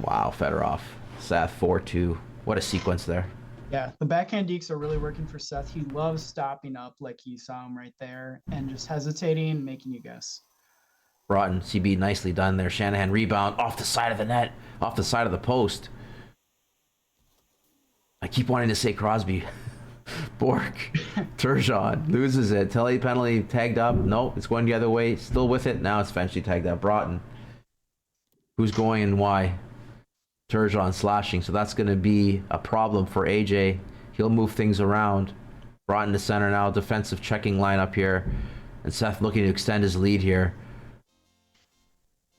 Wow, Fedorov. Seth 4-2. What a sequence there. Yeah, the backhand dekes are really working for Seth. He loves stopping up like you saw him right there and just hesitating, making you guess. Broughton, CB, nicely done there. Shanahan rebound off the side of the net, off the side of the post. I keep wanting to say Crosby. Bork. Turgeon loses it. Telly penalty tagged up. No, it's going the other way. Still with it. Now it's eventually tagged up. Broughton. Who's going and why? Turgeon slashing. So that's going to be a problem for AJ. He'll move things around. Broughton to center now. Defensive checking line up here. And Seth looking to extend his lead here.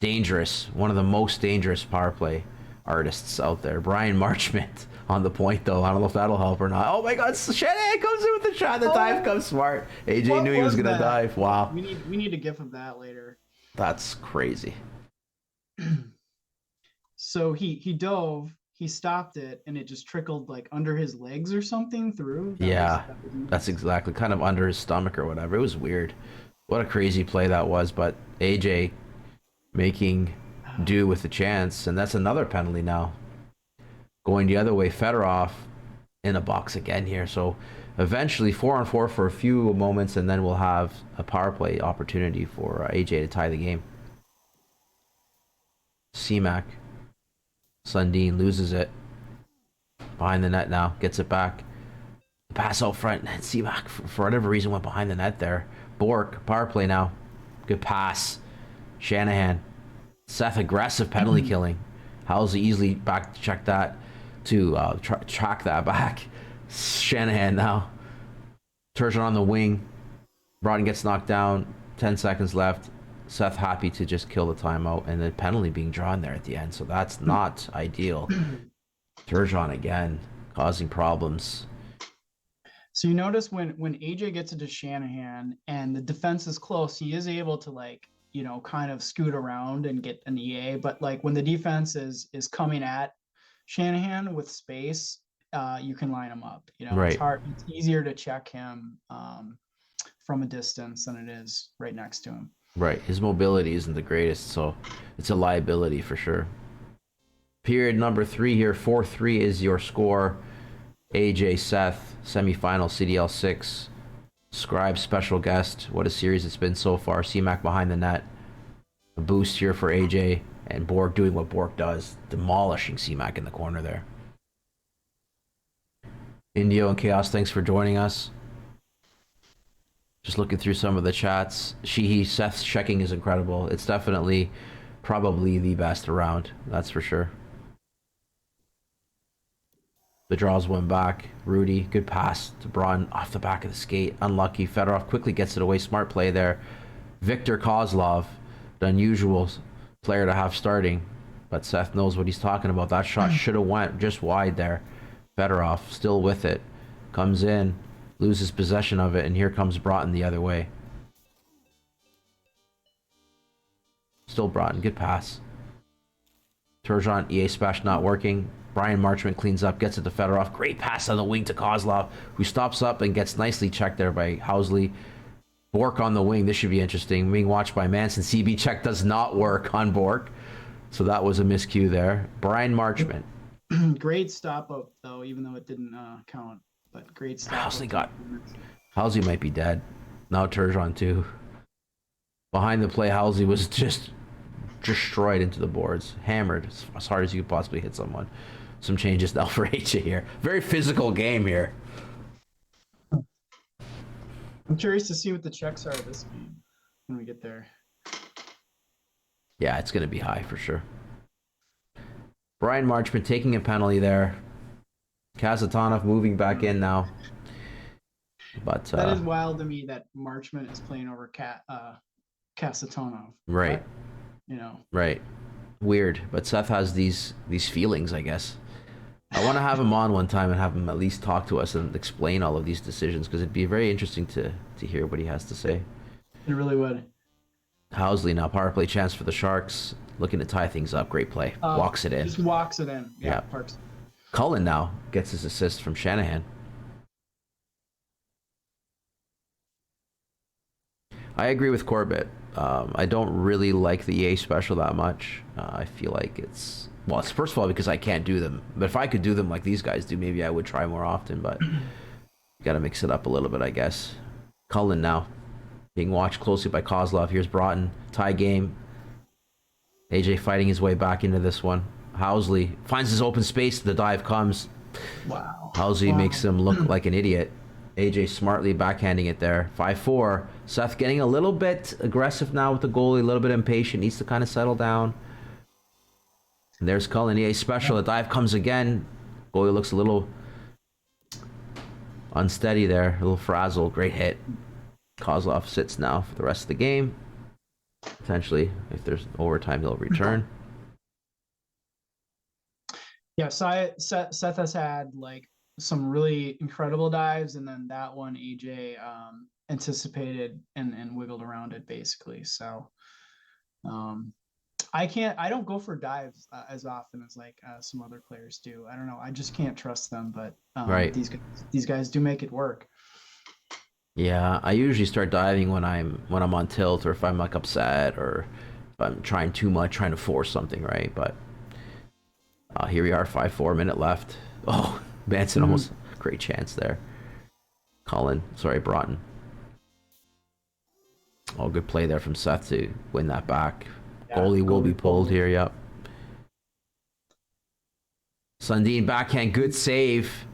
Dangerous. One of the most dangerous power play artists out there. Brian Marchment on the point, though. I don't know if that'll help or not. Oh my God! Shanahan comes in with the shot. The dive comes smart. AJ knew he was gonna dive. Wow. We need a gif of that later. That's crazy. So he dove. he stopped it and it just trickled like under his legs or something through. Yeah, That was that's nuts. exactly kind of under his stomach or whatever. It was weird. What a crazy play that was, but AJ making do with the chance, and that's another penalty now. Going the other way, Fedorov in a box again here. So eventually 4-on-4 for a few moments, and then we'll have a power play opportunity for AJ to tie the game. C-Mac. Sundin loses it. Behind the net now. Gets it back. Pass out front. And C-Mac, for whatever reason, went behind the net there. Bork, power play now. Good pass. Shanahan. Seth, aggressive penalty killing. Halsey easily back to check that to track that back. Shanahan now. Turgeon on the wing. Broughton gets knocked down. 10 seconds left. Seth happy to just kill the timeout, and the penalty being drawn there at the end. So that's not ideal. Turgeon again, causing problems. So you notice when AJ gets it to Shanahan and the defense is close, he is able to like, you know, kind of scoot around and get an EA. But like when the defense is coming at Shanahan with space, you can line him up. You know, it's Right, hard. It's easier to check him from a distance than it is right next to him. right. His mobility isn't the greatest, so it's a liability for sure. Period number 3 here. 4-3 is your score. AJ Seth, semifinal CDL 6. Scribe special guest. What a series it's been so far. C-Mac behind the net. A boost here for AJ. And Borg doing what Borg does. Demolishing C-Mac in the corner there. Indio and Chaos, thanks for joining us. Just looking through some of the chats. Sheehy, Seth's checking is incredible. It's definitely probably the best around. That's for sure. The draws one back. Rudy, good pass to Braun off the back of the skate. Unlucky. Fedorov quickly gets it away. Smart play there. Victor Kozlov, the unusual player to have starting, but Seth knows what he's talking about. That shot should have went just wide there. Fedorov still with it. Comes in, loses possession of it, and here comes Broughton the other way. Still Broughton. Good pass. Turgeon, EA smash not working. Brian Marchment cleans up, gets it to Fedorov. Great pass on the wing to Kozlov, who stops up and gets nicely checked there by Housley. Bork on the wing. This should be interesting. Being watched by Manson. CB check does not work on Bork. So that was a miscue there. Brian Marchment. Great stop up though, even though it didn't count. But great stop. Housley got. Housley might be dead. Now Turgeon too. Behind the play, Housley was just destroyed into the boards. Hammered as hard as you could possibly hit someone. Some changes now for AJ here. Very physical game here. I'm curious to see what the checks are this game when we get there. Yeah, it's going to be high for sure. Brian Marchment taking a penalty there. Kazatonov moving back in now. But that is wild to me that Marchment is playing over Kasatonov. Right. But, you know. Right. Weird. But Seth has these feelings, I guess. I want to have him on one time and have him at least talk to us and explain all of these decisions, because it'd be very interesting to hear what he has to say. It really would. Housley now, power play chance for the Sharks. Looking to tie things up. Great play. Walks it in. Just walks it in. Yeah. Parks. Cullen now gets his assist from Shanahan. I agree with Corbett. I don't really like the EA special that much. I feel like it's first of all because I can't do them. But if I could do them like these guys do, maybe I would try more often. But you got to mix it up a little bit, I guess. Cullen now being watched closely by Kozlov. Here's Broughton. Tie game. AJ fighting his way back into this one. Housley finds his open space. The dive comes. Wow. Housley makes him look like an idiot. AJ smartly backhanding it there. 5-4. Seth getting a little bit aggressive now with the goalie, a little bit impatient. Needs to kind of settle down. And there's Cullen. EA special. The dive comes again. Goalie looks a little unsteady there. A little frazzled. Great hit. Kozlov sits now for the rest of the game. Potentially, if there's overtime, he'll return. Yeah, Seth has had like some really incredible dives, and then that one AJ anticipated and wiggled around it basically. So I don't go for dives as often as like some other players do. I don't know. I just can't trust them, but Right. these guys do make it work. Yeah, I usually start diving when I'm on tilt, or if I'm like upset, or if I'm trying too much, trying to force something, right? But here we are, 5-4 minute left. Oh, Manson Mhm. almost great chance there. Broughton. Oh, good play there from Seth to win that back. Yeah, Goalie will be goalie pulled pulled. here. Yep. Sundin backhand, good save.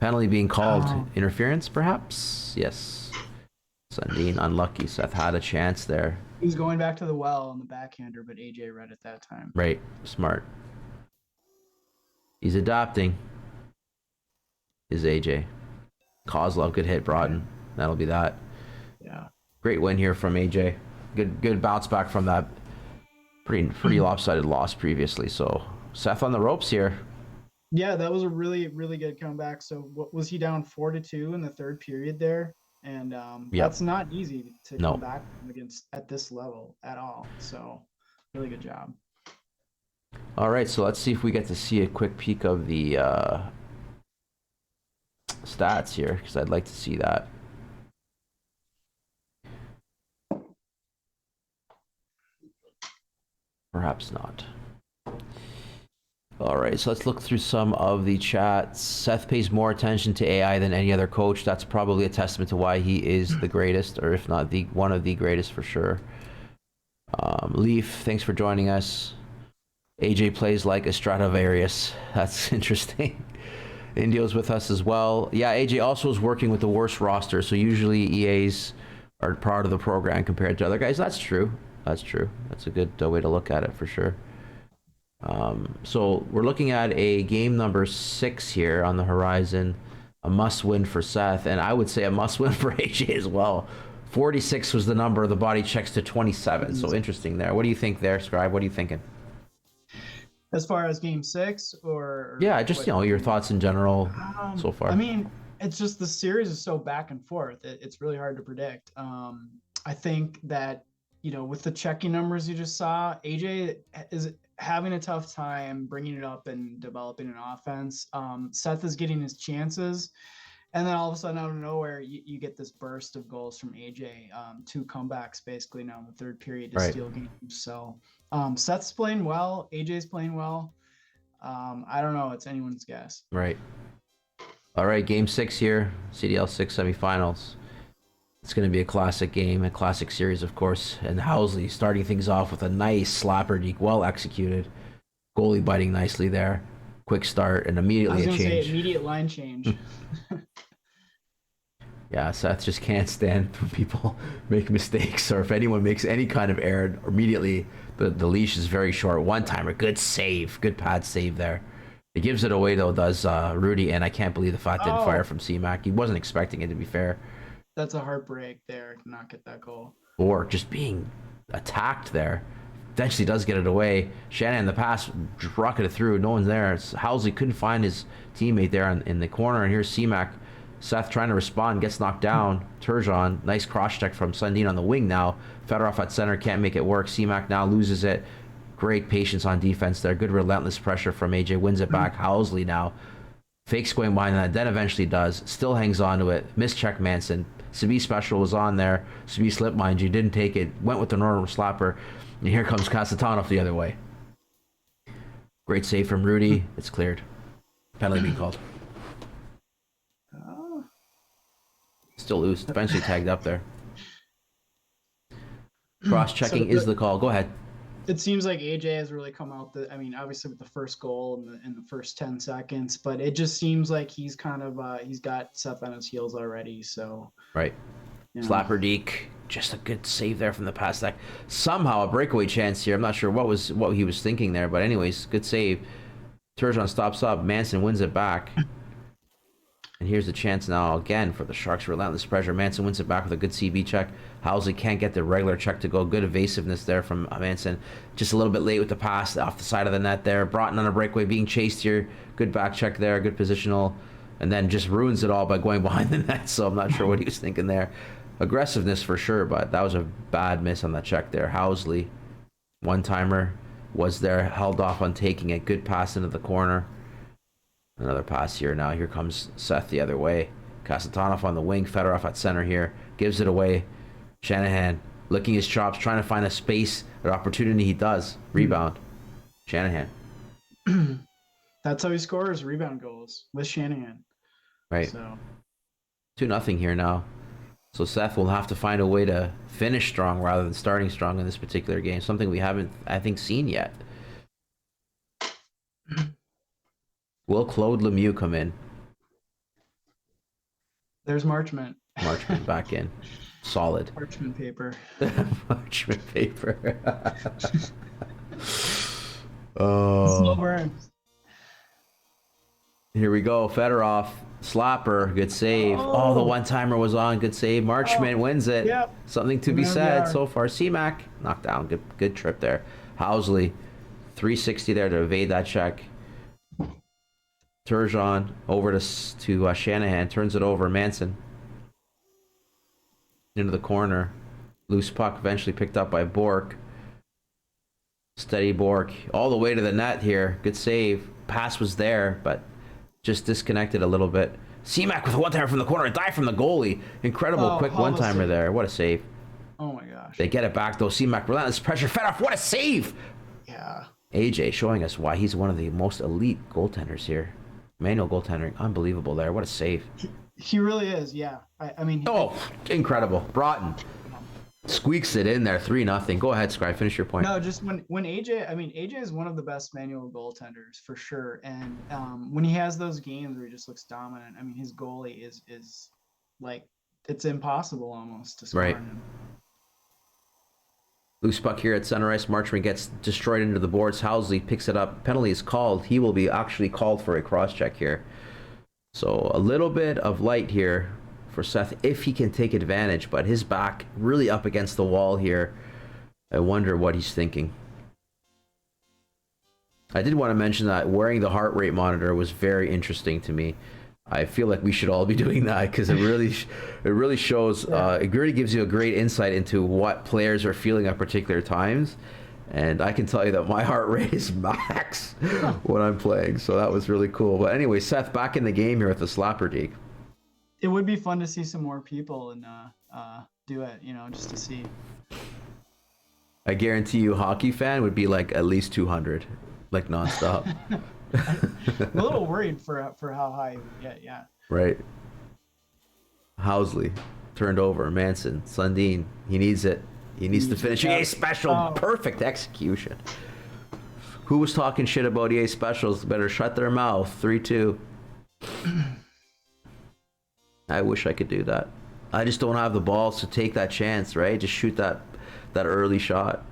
Penalty being called. Oh, Interference, perhaps? Yes. Sundin unlucky. Seth had a chance there. he was going back to the well on the backhander, but AJ read it that time. Right. Smart. He's adapting. Is AJ. Kozlov, good hit, Broughton. That'll be that. Yeah. Great win here from AJ. Good bounce back from that pretty lopsided loss previously. So Seth on the ropes here. Yeah, that was a really, really good comeback. So what was he down 4-2 in the third period there? And Yep. that's not easy to No. come back against at this level at all. So really good job. All right, so let's see if we get to see a quick peek of the stats here, because I'd like to see that. Perhaps not. All right, so let's look through some of the chats. Seth pays more attention to AI than any other coach. That's probably a testament to why he is the greatest, or if not the one of the greatest for sure. Leaf, thanks for joining us. AJ plays like a Stradivarius. That's interesting. Indio's with us as well. Yeah, AJ also is working with the worst roster, so usually EAs are part of the program compared to other guys. That's true. That's true. That's a good way to look at it for sure. So we're looking at a game number 6 here on the horizon. A must-win for Seth, and I would say a must-win for AJ as well. 46 was the number. The body checks to 27, so interesting there. What do you think there, Scribe? What are you thinking? As far as game 6 or Yeah, just, what? your thoughts in general so far. I mean, it's just the series is so back and forth. It's really hard to predict. I think that, with the checking numbers you just saw, AJ is having a tough time bringing it up and developing an offense. Seth is getting his chances. And then all of a sudden, out of nowhere, you get this burst of goals from AJ. 2 comebacks basically now in the third period to steal games. So Seth's playing well. AJ's playing well. I don't know. It's anyone's guess. Right. All right, game 6 here, CDL 6 semifinals. It's going to be a classic game, a classic series, of course. And Housley starting things off with a nice slapper deke, well executed. Goalie biting nicely there. Quick start and immediately a change. Say immediate line change. Yeah, Seth just can't stand when people make mistakes, or if anyone makes any kind of error, immediately the leash is very short. One-timer, good save, good pad save there. It gives it away, though, does Rudy, and I can't believe the fact didn't fire from C-Mac. He wasn't expecting it, to be fair. That's a heartbreak there to not get that goal. Or just being attacked there. Eventually does get it away. Shanahan, the pass, rocketed through. No one's there. Housley couldn't find his teammate there in the corner, and here's C-Mac. Seth trying to respond, gets knocked down. Turgeon, nice cross check from Sundin on the wing now. Fedorov at center, can't make it work. C-Mac now loses it. Great patience on defense there. Good relentless pressure from AJ. Wins it back. Housley now. Fakes going behind that, then eventually does. Still hangs on to it. Mischeck Manson. Sabi special was on there. Sabi slipped, mind you. Didn't take it. Went with the normal slapper. And here comes Kasatonov the other way. Great save from Rudy. It's cleared. Penalty being called. Still loose. Eventually tagged up there. Cross-checking is the call. Go ahead. It seems like AJ has really come out. Obviously with the first goal in the first 10 seconds, but it just seems like he's kind of he's got Seth on his heels already. So right, slapper deke, just a good save there from the pass. That somehow a breakaway chance here. I'm not sure what he was thinking there, but anyways, good save. Turgeon stops up. Manson wins it back. And here's the chance now again for the Sharks. Relentless pressure. Manson wins it back with a good CB check. Housley can't get the regular check to go. Good evasiveness there from Manson. Just a little bit late with the pass off the side of the net there. Broughton on a breakaway, being chased here. Good back check there. Good positional. And then just ruins it all by going behind the net. So I'm not sure what he was thinking there. Aggressiveness for sure, but that was a bad miss on that check there. Housley, one-timer. was there, held off on taking it. Good pass into the corner. Another pass here now. Here comes Seth the other way. Kasatonov on the wing. Fedorov at center here. Gives it away. Shanahan licking his chops, trying to find a space, an opportunity. He does. Rebound. Shanahan. That's how he scores rebound goals, with Shanahan. Right. So 2-0 here now. So Seth will have to find a way to finish strong rather than starting strong in this particular game. Something we haven't, I think, seen yet. Will Claude Lemieux come in? there's Marchment. Marchment back in. Solid. Parchment paper. Parchment paper. Slow burns. Here we go. Fedorov. Slapper. Good save. Oh, the one-timer was on. Good save. Marchment wins it. Yep. Something to be said so far. C-Mac. Knocked down. Good trip there. Housley. 360 there to evade that check. Turgeon over to Shanahan. Turns it over. Manson. Into the corner. Loose puck eventually picked up by Bork. Steady Bork. All the way to the net here. Good save. Pass was there, but just disconnected a little bit. C-Mac with a one-timer from the corner. A dive from the goalie. Incredible quick one-timer there. What a save. Oh my gosh. They get it back though. C-Mac relentless pressure. Fedorov. What a save. Yeah. AJ showing us why he's one of the most elite goaltenders here. Manual goaltending. Unbelievable there. What a save. He really is, yeah. I mean... Incredible. Broughton squeaks it in there. 3-0. Go ahead, Scribe. Finish your point. No, just when AJ... I mean, AJ is one of the best manual goaltenders, for sure. And when he has those games where he just looks dominant, I mean, his goalie is like... It's impossible almost to score on him. Loose puck here at center ice. Marchment gets destroyed into the boards. Housley picks it up. Penalty is called. He will be actually called for a cross-check here. So a little bit of light here for Seth if he can take advantage, but his back really up against the wall here. I wonder what he's thinking. I did want to mention that wearing the heart rate monitor was very interesting to me. I feel like we should all be doing that because it really shows, it really gives you a great insight into what players are feeling at particular times. And I can tell you that my heart rate is max when I'm playing. So that was really cool. But anyway, Seth back in the game here with the slapper deke. It would be fun to see some more people and do it, just to see. I guarantee you, hockey fan would be like at least 200, like nonstop. I'm a little worried for how high you get, yeah. Right. Housley turned over. Manson, Sundin, he needs it. He needs to finish. EA Special, perfect execution. Who was talking shit about EA Specials? Better shut their mouth. 3-2. I wish I could do that. I just don't have the balls to take that chance, right? Just shoot that early shot.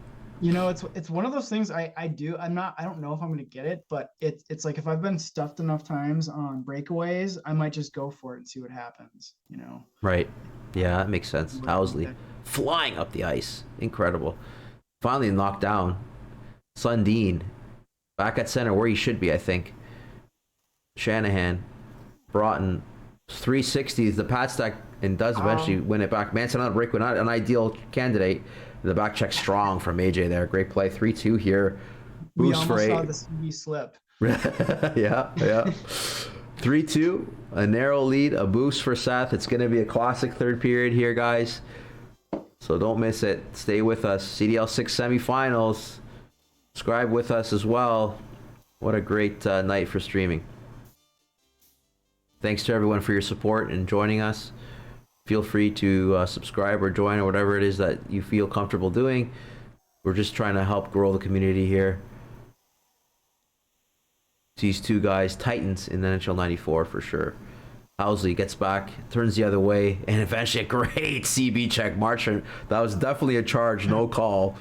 It's one of those things I don't know if I'm gonna get it, but it's like if I've been stuffed enough times on breakaways, I might just go for it and see what happens, Right. Yeah, that makes sense. Housley flying up the ice. Incredible. Finally knocked down. Sundin back at center where he should be, I think. Shanahan. Broughton. 360s. The pad stack and does eventually win it back. Manson on a break, not an ideal candidate. The back check strong from AJ there. Great play. 3-2 here. Boost for 8. We almost saw the CB slip. yeah. 3-2. A narrow lead. A boost for Seth. It's going to be a classic third period here, guys. So don't miss it. Stay with us. CDL 6 semifinals. Subscribe with us as well. What a great night for streaming. Thanks to everyone for your support and joining us. Feel free to subscribe or join or whatever it is that you feel comfortable doing. We're just trying to help grow the community here. These two guys, titans in the NHL94 for sure. Housley gets back, turns the other way, and eventually a great CB check. Marchment, that was definitely a charge, no call.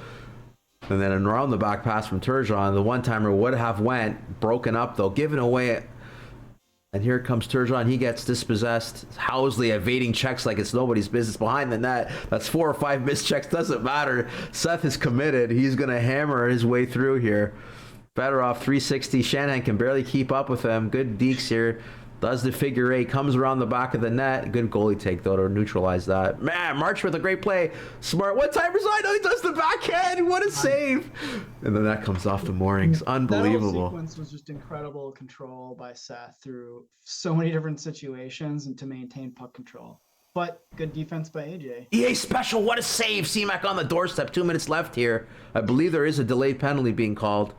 And then around the back pass from Turgeon, the one-timer would have went, broken up though, given away. And here comes Turgeon. He gets dispossessed. Housley evading checks like it's nobody's business behind the net. That's 4 or 5 missed checks. Doesn't matter. Seth is committed. He's going to hammer his way through here. Fedorov 360. Shanahan can barely keep up with him. Good dekes here. Does the figure eight, comes around the back of the net. Good goalie take, though, to neutralize that. Man, March with a great play. Smart one-timer side. Oh, he does the backhand. What a save. And then that comes off the moorings. Unbelievable. That whole sequence was just incredible control by Seth through so many different situations and to maintain puck control. But good defense by AJ. EA special. What a save. C-Mac on the doorstep. 2 minutes left here. I believe there is a delayed penalty being called.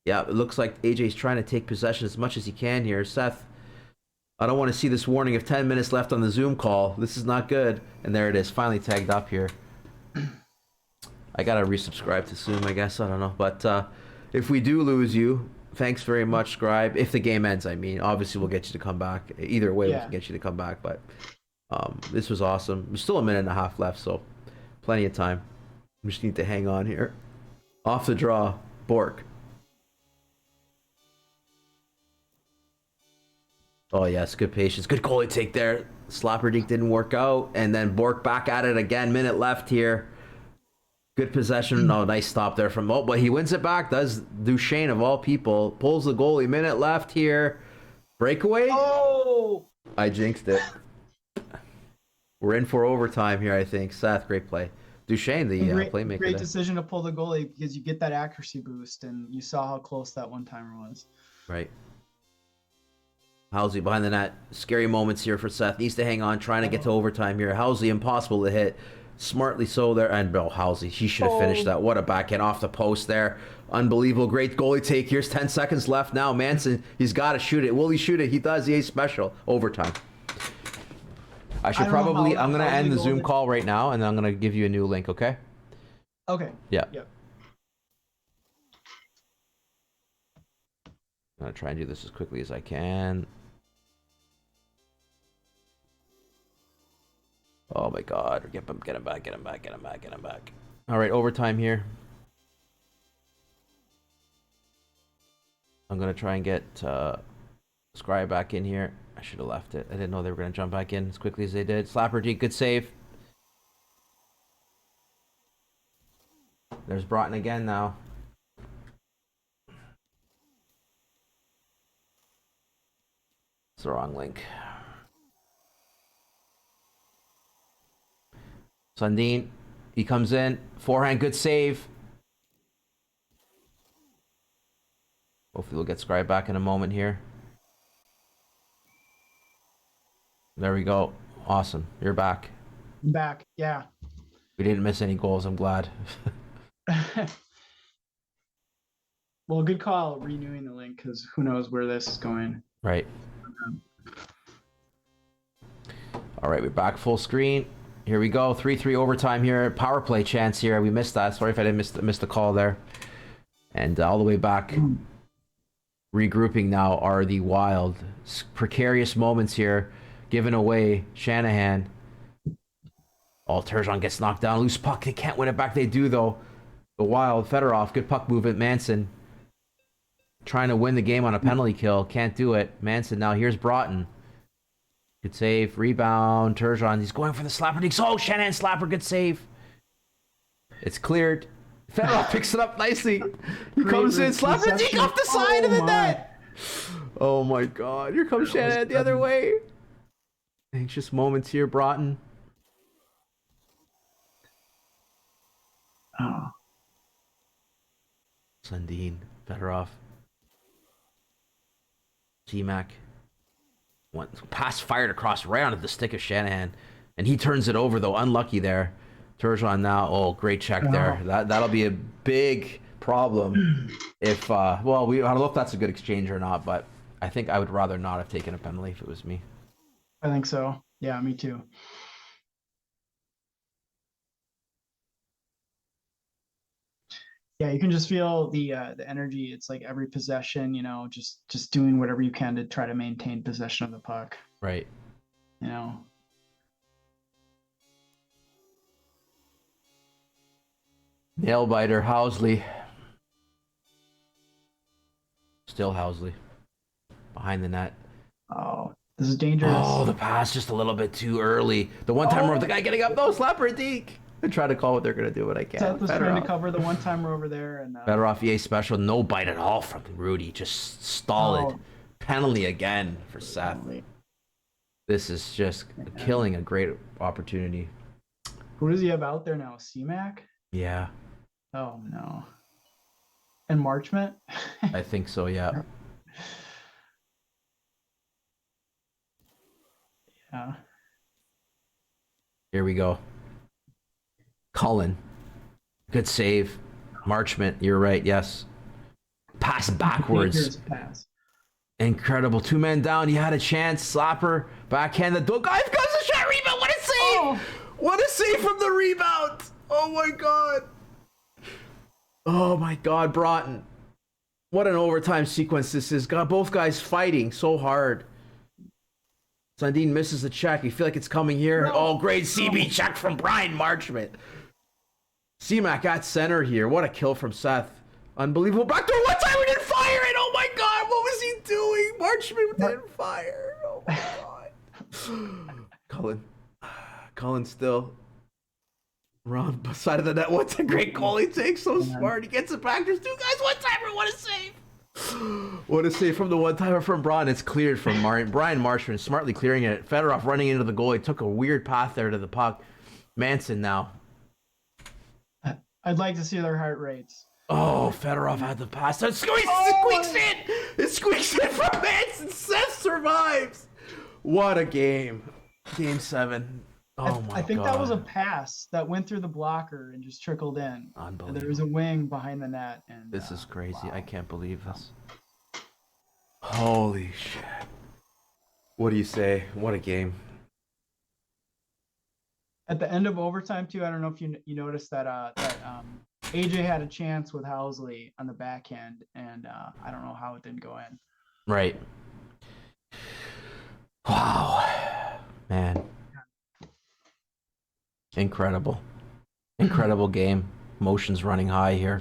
Yeah, it looks like AJ's trying to take possession as much as he can here. Seth, I don't want to see this warning of 10 minutes left on the Zoom call. This is not good. And there it is, finally tagged up here. I got to resubscribe to Zoom, I guess. I don't know. But if we do lose you, thanks very much, Scribe. If the game ends, I mean. Obviously, we'll get you to come back. Either way, we can get you to come back. But this was awesome. There's still a minute and a half left, so plenty of time. We just need to hang on here. Off the draw, Bork. Oh, yes, good patience. Good goalie take there. Slapperdeek didn't work out. And then Bork back at it again. Minute left here. Good possession. Oh, nice stop there from... Oh, but he wins it back. Does Duchesne, of all people. Pulls the goalie. Minute left here. Breakaway? Oh! I jinxed it. We're in for overtime here, I think. Seth, great play. Duchesne, the playmaker. Great decision to pull the goalie because you get that accuracy boost, and you saw how close that one-timer was. Right. Housley behind the net. Scary moments here for Seth. Needs to hang on, trying to get to overtime here. Housley, impossible to hit. Smartly so there. And Housley, he should have finished that. What a backhand off the post there. Unbelievable. Great goalie take. Here's 10 seconds left now. Manson, he's got to shoot it. Will he shoot it? He does. He is special. Overtime. I'm going to end the Zoom call right now, and then I'm going to give you a new link, okay? Okay. Yeah. Yep. I'm going to try and do this as quickly as I can. Oh my God! Get him back! All right, overtime here. I'm gonna try and get Scribe back in here. I should have left it. I didn't know they were gonna jump back in as quickly as they did. Slapperdeek, good save. There's Broughton again now. It's the wrong link. Sundin, he comes in, forehand, good save. Hopefully we'll get Scribe back in a moment here. There we go. Awesome. You're back. I'm back, yeah. We didn't miss any goals, I'm glad. Well, good call renewing the link, because who knows where this is going. Right. All right, we're back full screen. Here we go, 3-3 overtime here. Power play chance here. We missed that. Sorry if I didn't miss the call there. And all the way back. Regrouping now are the Wild. Precarious moments here. Given away. Shanahan. Oh, Turgeon gets knocked down. Loose puck. They can't win it back. They do, though. The Wild. Fedorov. Good puck movement. Manson. Trying to win the game on a penalty kill. Can't do it. Manson now. Here's Broughton. Good save. Rebound. Turgeon. He's going for the slapper. Oh, Shanahan slapper. Good save. It's cleared. Fedorov picks it up nicely. He comes in. Slapper off the side of the net. Oh my God. Here comes Shanahan the other way. Anxious moments here, Broughton. Oh. Sundin. Fedorov. C-Mac. One pass fired across right onto the stick of Shanahan, and he turns it over though. Unlucky there. Turgeon now. Oh, great check there. That'll be a big problem if well, I don't know if that's a good exchange or not, but I think I would rather not have taken a penalty if it was me. I think so. Yeah, me too. Yeah, you can just feel the energy. It's like every possession, just doing whatever you can to try to maintain possession of the puck. Right. Nail biter, Housley. Still Housley. Behind the net. Oh, this is dangerous. Oh, the pass just a little bit too early. The one-timer of the guy getting up. No, Slapperdeek. I try to call what they're going to do, but I can't. Seth was trying to cover the one-timer over there. And Fedorov EA special. No bite at all from Rudy. Just stolid. Penalty again for Seth. This is just killing a great opportunity. Who does he have out there now? C-Mac? Yeah. Oh, no. And Marchment? I think so, yeah. Yeah. Here we go. Cullen. Good save. Marchment, you're right, yes. Pass backwards. Pass. Incredible. 2 men down. He had a chance. Slapper. Backhand. The guy goes a shot rebound. What a save! Oh. What a save from the rebound! Oh my god. Oh my god, Broughton. What an overtime sequence this is. Got both guys fighting so hard. Sundin misses the check. You feel like it's coming here. No. Oh, great CB check from Brian Marchment. C-Mac at center here. What a kill from Seth. Unbelievable. Back door one time we didn't fire it. Oh my god, what was he doing? Marchment didn't fire. Oh my god. Cullen still. Round side of the net. What's a great goal he takes. So smart. He gets it back. There's 2 guys. One timer. What a save. What a save from the one timer from Braun. It's cleared from Brian Marchment, smartly clearing it. Fedorov running into the goal. He took a weird path there to the puck. Manson now. I'd like to see their heart rates. Oh, Fedorov had the pass. It squeaks in. It squeaks in from Manson. Seth survives. What a game. Game 7. Oh my god. I think that was a pass that went through the blocker and just trickled in. Unbelievable. And there was a wing behind the net. And this is crazy. Wow. I can't believe this. Holy shit. What do you say? What a game. At the end of overtime too, I don't know if you noticed that AJ had a chance with Housley on the backhand, and I don't know how it didn't go in. Right. Wow. Man. Incredible. Incredible game. Emotions running high here.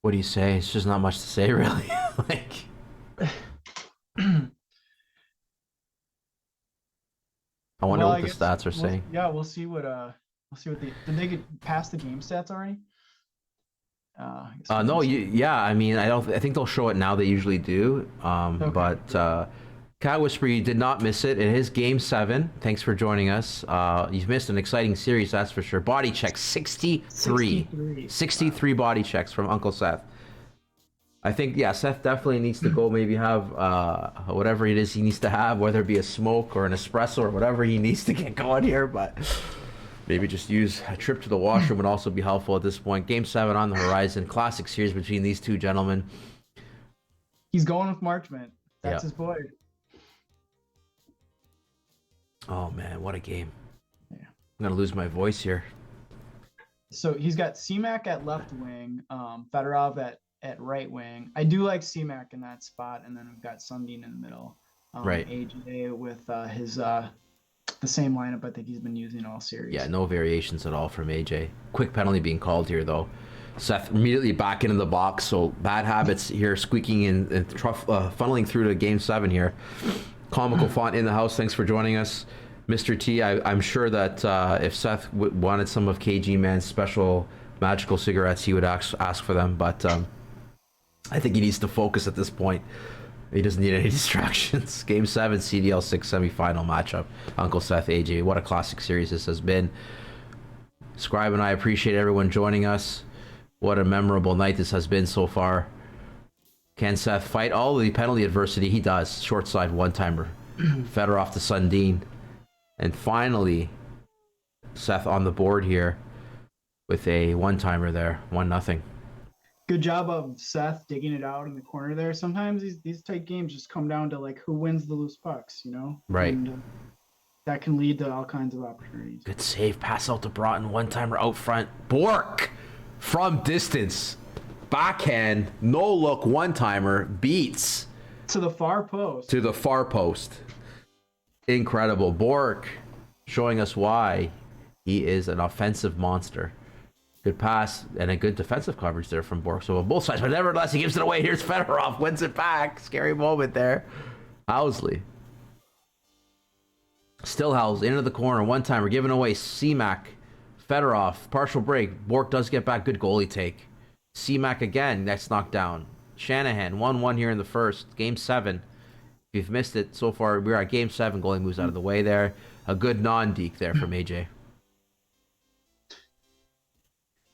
What do you say? It's just not much to say, really. Like, I wonder what the stats are saying. Yeah, we'll see what did they get past the game stats already? No, yeah. I mean, I think they'll show it now. They usually do. Okay. But Cat Whisper, you did not miss it. It is Game 7. Thanks for joining us. You've missed an exciting series, that's for sure. Body check 63. 63 body checks from Uncle Seth. I think, yeah, Seth definitely needs to go maybe have whatever it is he needs to have, whether it be a smoke or an espresso or whatever he needs to get going here. But maybe just use a trip to the washroom would also be helpful at this point. Game 7 on the horizon. Classic series between these two gentlemen. He's going with Marchment. That's his boy. Oh, man, what a game. Yeah. I'm going to lose my voice here. So he's got C-Mac at left wing, Fedorov at right wing. I do like C-Mac in that spot, and then we've got Sundin in the middle. Right. AJ with his the same lineup I think he's been using all series. Yeah, no variations at all from AJ. Quick penalty being called here, though. Seth immediately back into the box, so bad habits here, squeaking and funneling through to Game 7 here. Comical Font in the house, thanks for joining us. Mr. T, I'm sure that if Seth wanted some of KG Man's special magical cigarettes, he would ask for them, but I think he needs to focus at this point. He doesn't need any distractions. Game 7, CDL 6 semifinal matchup. Uncle Seth, AJ. What a classic series this has been. Scribe and I appreciate everyone joining us. What a memorable night this has been so far. Can Seth fight all the penalty adversity? He does. Short side one-timer. Fedorov to Sundin. And finally, Seth on the board here with a one-timer there. 1-0. Good job of Seth digging it out in the corner there. Sometimes these tight games just come down to like who wins the loose pucks, you know? Right. And that can lead to all kinds of opportunities. Good save. Pass out to Broughton. One-timer out front. Bork from distance. Backhand. No look. One-timer. Beats. To the far post. To the far post. Incredible. Bork showing us why he is an offensive monster. Good pass and a good defensive coverage there from Bork. So on both sides, but nevertheless, he gives it away. Here's Fedorov, wins it back. Scary moment there. Housley. Still Housley into the corner. One timer giving away. C-Mac. Fedorov. Partial break. Bork does get back. Good goalie take. C-Mac again. That's knocked down. Shanahan, 1-1 here in the first. Game 7. If you've missed it so far, we're at Game 7. Goalie moves out of the way there. A good non-deke there from AJ.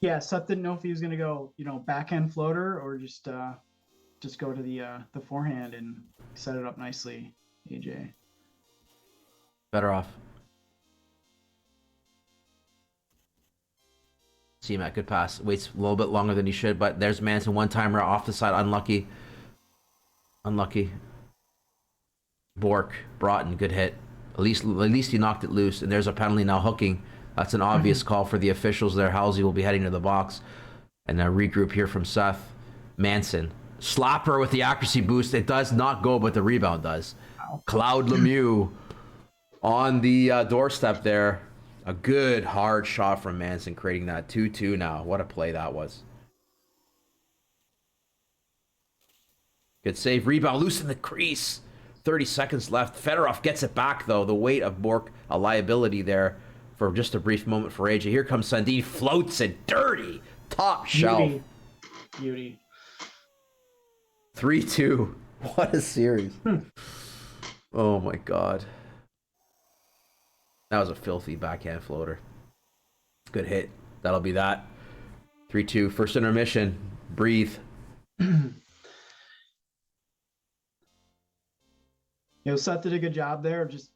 Yeah, Seth didn't know if he was going to go, backhand floater or just go to the forehand and set it up nicely, AJ. Better off. C-Mac, good pass. Waits a little bit longer than he should, but there's Manson, one-timer off the side. Unlucky. Bork, Broughton, good hit. At least he knocked it loose, and there's a penalty now hooking. That's an obvious call for the officials there. Halsey will be heading to the box. And a regroup here from Seth. Manson. Slapper with the accuracy boost. It does not go, but the rebound does. Wow. Claude Lemieux on the doorstep there. A good hard shot from Manson, creating that 2-2 now. What a play that was. Good save. Rebound loose in the crease. 30 seconds left. Fedorov gets it back, though. The weight of Bork, a liability there for just a brief moment for AJ. Here comes Sundin. Floats it dirty. Top shelf. Beauty. 3-2. What a series. Oh, my God. That was a filthy backhand floater. Good hit. That'll be that. 3-2. First intermission. Breathe. Seth did a good job there. Just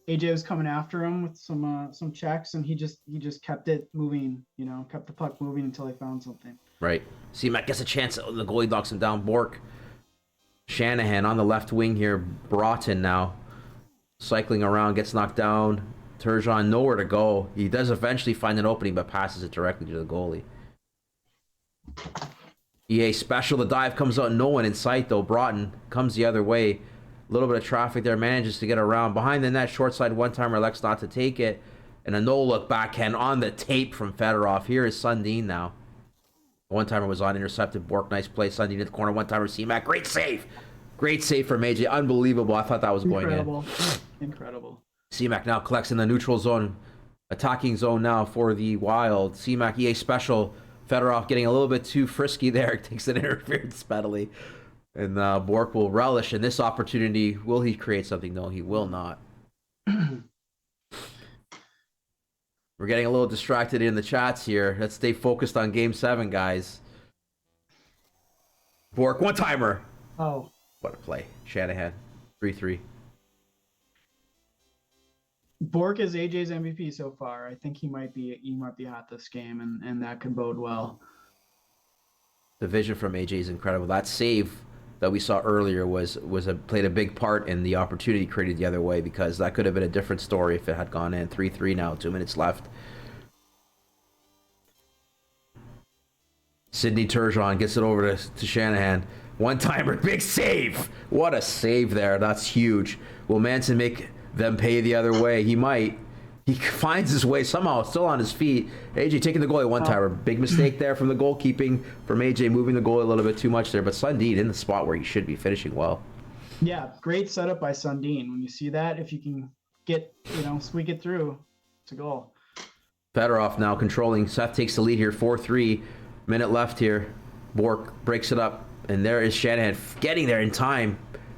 AJ was coming after him with some checks, and he just kept it moving. Kept the puck moving until he found something. Right. C-Mac gets a chance. The goalie knocks him down. Bork. Shanahan on the left wing here. Broughton now cycling around, gets knocked down. Turgeon nowhere to go. He does eventually find an opening, but passes it directly to the goalie. EA special. The dive comes out. No one in sight, though. Broughton comes the other way. A little bit of traffic there. Manages to get around. Behind the net, short side, one-timer elects not to take it. And a no-look backhand on the tape from Fedorov. Here is Sundin now. One-timer was on, intercepted. Bork, nice play. Sundin in the corner. One-timer, C-Mac. Great save. Great save from AJ. Unbelievable. I thought that was going in. Incredible. C-Mac now collects in the neutral zone. Attacking zone now for the Wild. C-Mac, EA special. Fedorov getting a little bit too frisky there. Takes an interference penalty. And Bork will relish in this opportunity. Will he create something? No, he will not. We're getting a little distracted in the chats here. Let's stay focused on Game 7, guys. Bork, one-timer. Oh. What a play. Shanahan, 3-3. Bork is AJ's MVP so far. I think he might be hot this game, and that could bode well. The vision from AJ is incredible. That save that we saw earlier played a big part in the opportunity created the other way, because that could have been a different story if it had gone in. 3-3 now, 2 minutes left. Sidney Turgeon gets it over to Shanahan. One-timer, big save. What a save there. That's huge. Will Manson make them pay the other way? He might. He finds his way somehow, still on his feet. AJ taking the goalie one-timer. Big mistake there from the goalkeeping from AJ, moving the goalie a little bit too much there. But Sundin in the spot where he should be finishing well. Yeah, great setup by Sundin. When you see that, if you can get, squeak it through, it's a goal. Fedorov now controlling. Seth takes the lead here, 4-3. Minute left here. Bork breaks it up. And there is Shanahan getting there in time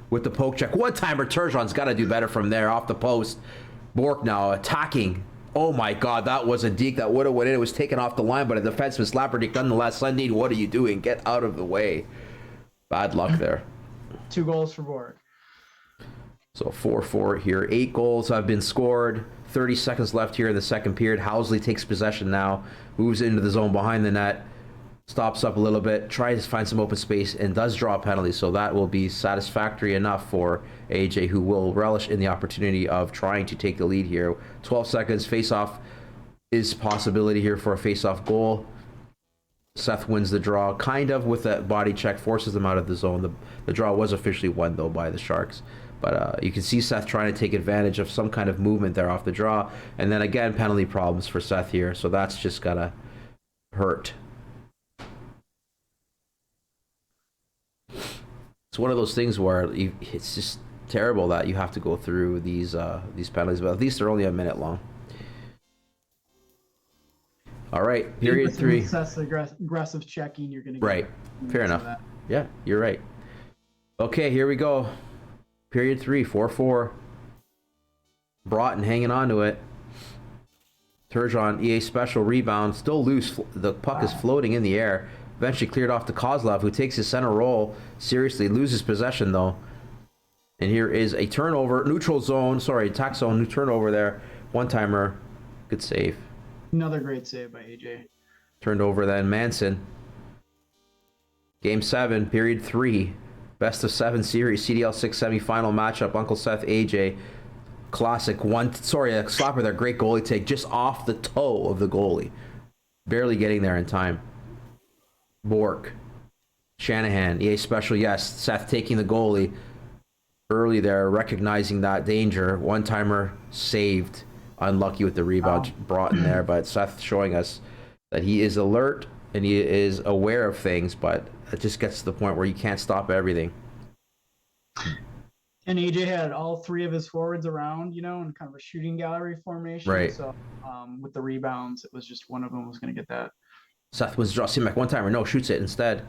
with the poke check. One-timer. Turgeon's got to do better from there off the post. Bork now attacking. Oh my God, that was a deke that would have went in. It was taken off the line, but a defenseman slapper deke nonetheless. Sundin, what are you doing? Get out of the way. Bad luck there. 2 goals for Bork. So 4-4 here. 8 goals have been scored. 30 seconds left here in the second period. Housley takes possession now. Moves into the zone behind the net. Stops up a little bit, tries to find some open space, and does draw a penalty. So that will be satisfactory enough for AJ, who will relish in the opportunity of trying to take the lead here. 12 seconds, face-off is possibility here for a face-off goal. Seth wins the draw, kind of with that body check, forces them out of the zone. The draw was officially won, though, by the Sharks. But you can see Seth trying to take advantage of some kind of movement there off the draw. And then, again, penalty problems for Seth here. So that's just got to hurt. It's one of those things where it's just terrible that you have to go through these penalties, but at least they're only a minute long. All right, period 3. That's aggressive checking you're going to get. Right, fair enough. Yeah, you're right. Okay, here we go. Period 3, 4-4. Broughton hanging on to it. Turgeon, EA special rebound, still loose. The puck is floating in the air. Eventually cleared off to Kozlov, who takes his center role seriously. Loses possession, though. And here is a turnover. Neutral zone. Sorry, attack zone. New turnover there. One-timer. Good save. Another great save by AJ. Turned over then. Manson. Game 7, period 3. Best of 7 series. CDL 6 semifinal matchup. Uncle Seth, AJ. Classic one. Sorry, a slapper there. Great goalie take. Just off the toe of the goalie. Barely getting there in time. Bork. Shanahan. EA special, yes. Seth taking the goalie early there, recognizing that danger. One-timer saved. Unlucky with the rebound brought in there, but Seth showing us that he is alert and he is aware of things, but it just gets to the point where you can't stop everything. And AJ had all 3 of his forwards around, in kind of a shooting gallery formation. Right. So with the rebounds, it was just one of them was going to get that. Seth was draw Simek one-timer. No, shoots it instead.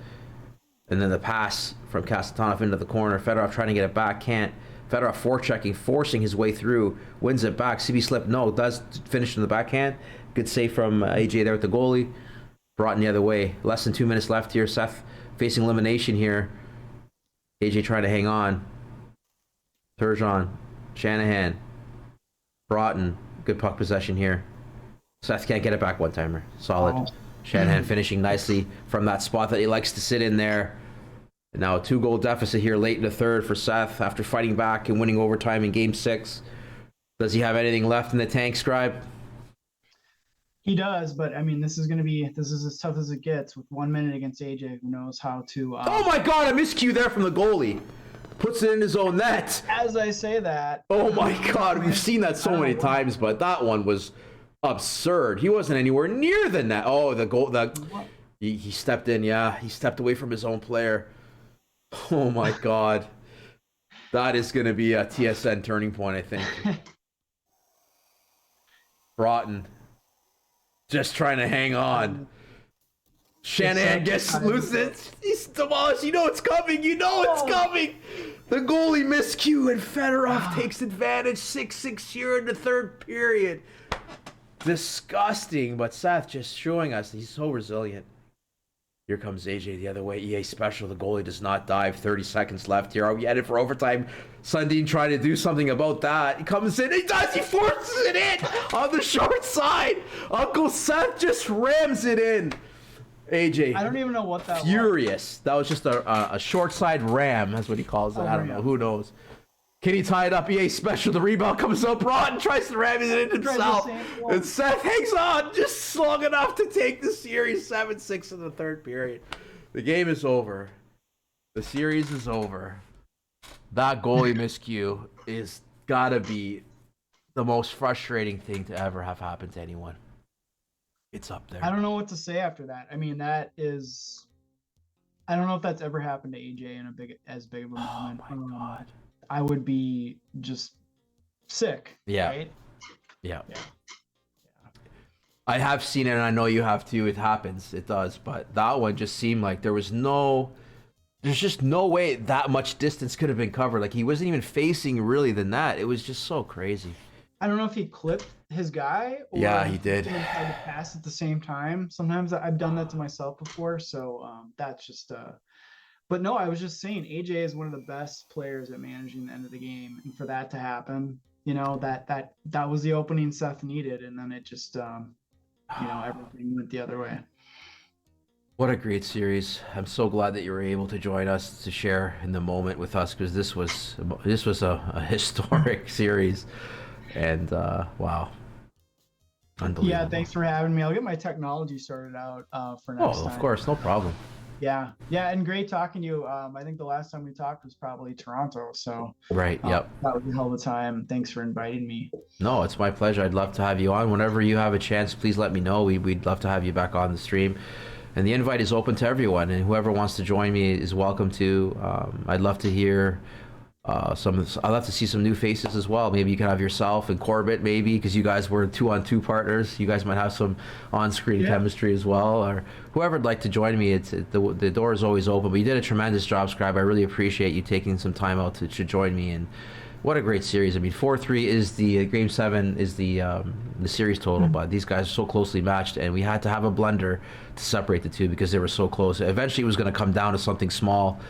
And then the pass from Kasatonov into the corner. Fedorov trying to get it back. Can't. Fedorov forechecking, forcing his way through. Wins it back. CB slip. No, does finish in the backhand. Good save from AJ there with the goalie. Brought in the other way. Less than 2 minutes left here. Seth facing elimination here. AJ trying to hang on. Turgeon. Shanahan. Broughton. Good puck possession here. Seth can't get it back one-timer. Solid. Oh. Shanahan finishing nicely from that spot that he likes to sit in there. And now a 2-goal deficit here late in the third for Seth after fighting back and winning overtime in Game 6. Does he have anything left in the tank, Scribe? He does, but I mean, this is as tough as it gets with 1 minute against AJ, who knows how to. Oh my God, a miscue there from the goalie. Puts it in his own net. As I say that. Oh my God, we've seen that so many times, but that one was absurd. He wasn't anywhere near the net. Oh, the goal. He stepped in. Yeah, he stepped away from his own player. Oh my God, that is going to be a TSN turning point, I think. Broughton just trying to hang on. Shanahan gets loose. He's demolished. You know it's coming. You know it's coming. The goalie miscue and Fedorov takes advantage. 6-6 here in the third period. Disgusting, but Seth just showing us he's so resilient. Here comes AJ the other way. EA special. The goalie does not dive. 30 seconds left here. Are we headed for overtime? Sundin trying to do something about that. He comes in. He does. He forces it in on the short side. Uncle Seth just rams it in. AJ. I don't even know what that furious. That was just a short side ram. That's what he calls it. I don't know. Who knows? Can he tie it up? EA special. The rebound comes up. Broughton tries to ram it in himself. And Seth hangs on just long enough to take the series 7-6 in the third period. The game is over. The series is over. That goalie miscue is gotta be the most frustrating thing to ever have happened to anyone. It's up there. I don't know what to say after that. I mean, that is. I don't know if that's ever happened to AJ in as big of a moment. Oh my God. I would be just sick. Yeah. Right? Yeah. I have seen it, and I know you have too. It happens. It does. But that one just seemed like there's just no way that much distance could have been covered. Like, he wasn't even facing really the net. It was just so crazy. I don't know if he clipped his guy. Or yeah, he did. Tried to pass at the same time. Sometimes I've done that to myself before. So that's just. But no, I was just saying AJ is one of the best players at managing the end of the game, and for that to happen, that was the opening Seth needed, and then it just, everything went the other way. What a great series! I'm so glad that you were able to join us to share in the moment with us, because this was a historic series, and wow, unbelievable. Yeah, thanks for having me. I'll get my technology sorted out for next time. Oh, of course, no problem. Yeah, and great talking to you. I think the last time we talked was probably Toronto, so right. Yep, that was a hell of a time. Thanks for inviting me. No, it's my pleasure. I'd love to have you on whenever you have a chance. Please let me know. We'd love to have you back on the stream, and the invite is open to everyone, and whoever wants to join me is welcome to. I'd love to hear I'd love to see some new faces as well. Maybe you can have yourself and Corbett, maybe, because you guys were 2-on-2 partners. You guys might have some on-screen chemistry as well, or whoever would like to join me. The door is always open. But you did a tremendous job, Scribe. I really appreciate you taking some time out to join me. And what a great series. I mean, 4-3 is the Game 7 is the series total, but these guys are so closely matched, and we had to have a blender to separate the two because they were so close. Eventually, it was going to come down to something small.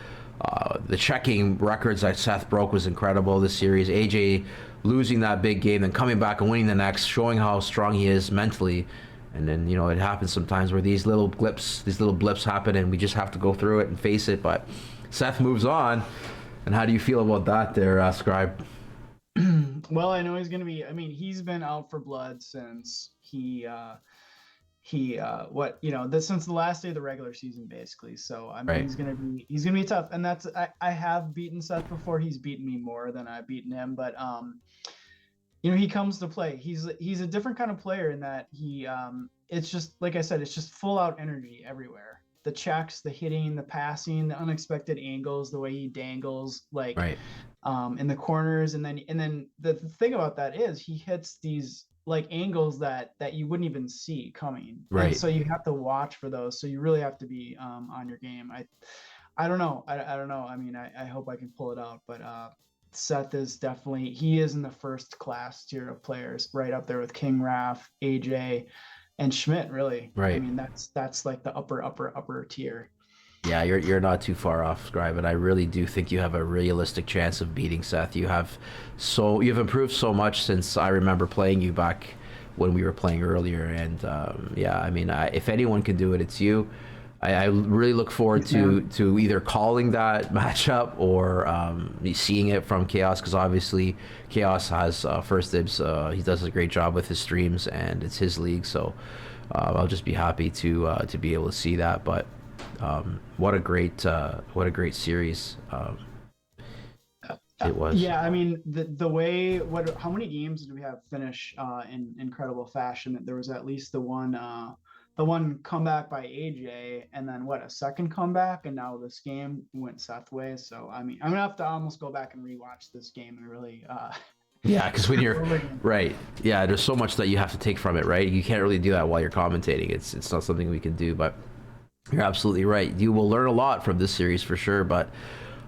The checking records that Seth broke was incredible this series. AJ losing that big game, then coming back and winning the next, showing how strong he is mentally. And then, it happens sometimes where these little blips happen, and we just have to go through it and face it. But Seth moves on. And how do you feel about that there, Scribe? Well, I know he's going to be, I mean, he's been out for blood since since the last day of the regular season, basically. So I mean, he's gonna be tough. And I have beaten Seth before. He's beaten me more than I've beaten him, but he comes to play. He's a different kind of player in that it's just, like I said, it's just full out energy everywhere. The checks, the hitting, the passing, the unexpected angles, the way he dangles, in the corners, and then the thing about that is he hits these like angles that you wouldn't even see coming. Right. And so you have to watch for those. So you really have to be on your game. I don't know. I don't know. I mean, I hope I can pull it out, but Seth is definitely, he is in the first class tier of players, right up there with King Raph, AJ, and Schmidt, really. Right. I mean, that's like the upper tier. Yeah, you're not too far off, Scribe, and I really do think you have a realistic chance of beating Seth. You've improved so much since I remember playing you back when we were playing earlier, and I mean, if anyone can do it, it's you. I really look forward to either calling that matchup or seeing it from Chaos, because obviously Chaos has first dibs. He does a great job with his streams, and it's his league, so I'll just be happy to be able to see that. But what a great series it was. Yeah, I mean, the way, how many games did we have finish in incredible fashion? There was at least the one comeback by AJ, and then a second comeback, and now this game went Seth's way. So I mean, I'm gonna have to almost go back and rewatch this game and really yeah, because when you're right, yeah, there's so much that you have to take from it, right? You can't really do that while you're commentating. It's not something we can do, but you're absolutely right. You will learn a lot from this series for sure, but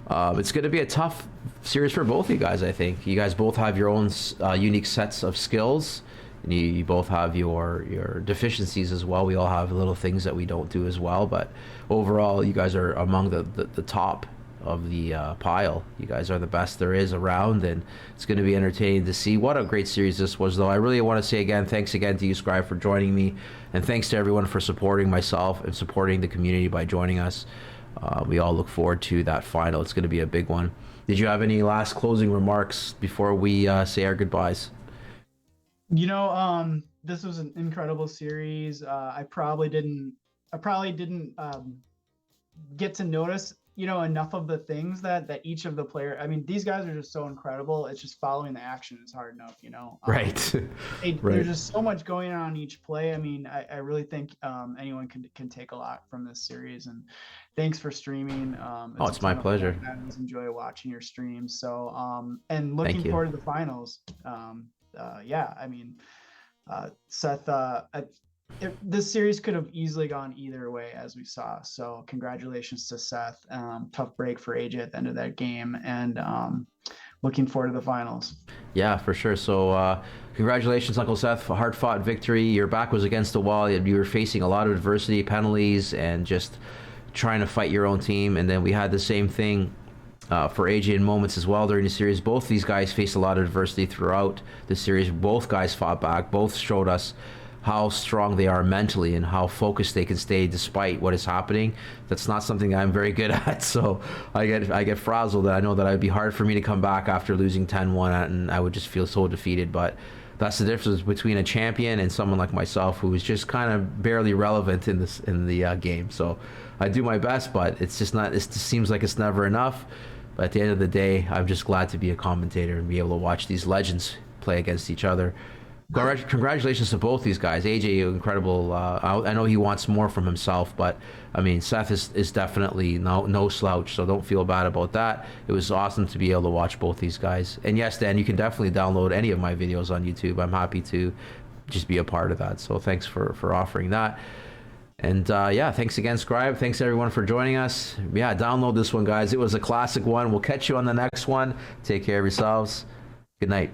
it's going to be a tough series for both of you guys, I think. You guys both have your own unique sets of skills. And you both have your deficiencies as well. We all have little things that we don't do as well, but overall, you guys are among the top of the pile. You guys are the best there is around, and it's going to be entertaining to see. What a great series this was, though. I really want to say thanks again to you, Scribe, for joining me, and thanks to everyone for supporting myself and supporting the community by joining us. We all look forward to that final. It's going to be a big one. Did you have any last closing remarks before we say our goodbyes? This was an incredible series. I probably didn't get to notice, enough of the things that each of the players, I mean, these guys are just so incredible. It's just following the action is hard enough, Right. Right. There's just so much going on each play. I mean, I really think anyone can take a lot from this series, and thanks for streaming. It's my pleasure. I always enjoy watching your streams. So, and looking forward to the finals. I mean, Seth, this series could have easily gone either way, as we saw. So congratulations to Seth. Tough break for AJ at the end of that game, and looking forward to the finals. Yeah, for sure. So congratulations, Uncle Seth. A hard-fought victory. Your back was against the wall. You were facing a lot of adversity, penalties, and just trying to fight your own team. And then we had the same thing for AJ in moments as well during the series. Both these guys faced a lot of adversity throughout the series. Both guys fought back. Both showed us how strong they are mentally and how focused they can stay despite what is happening. That's not something I'm very good at, so I get frazzled. I know that it would be hard for me to come back after losing 10-1, and I would just feel so defeated. But that's the difference between a champion and someone like myself, who is just kind of barely relevant in the game. So I do my best, but it's just not. It just seems like it's never enough. But at the end of the day, I'm just glad to be a commentator and be able to watch these legends play against each other. Congratulations to both these guys. AJ, incredible. I know he wants more from himself, but I mean, Seth is definitely no slouch, so don't feel bad about that. It was awesome to be able to watch both these guys. And yes, Dan, you can definitely download any of my videos on YouTube. I'm happy to just be a part of that. So thanks for offering that. And yeah, thanks again, Scribe. Thanks everyone for joining us. Yeah, download this one, guys. It was a classic one. We'll catch you on the next one. Take care of yourselves. Good night.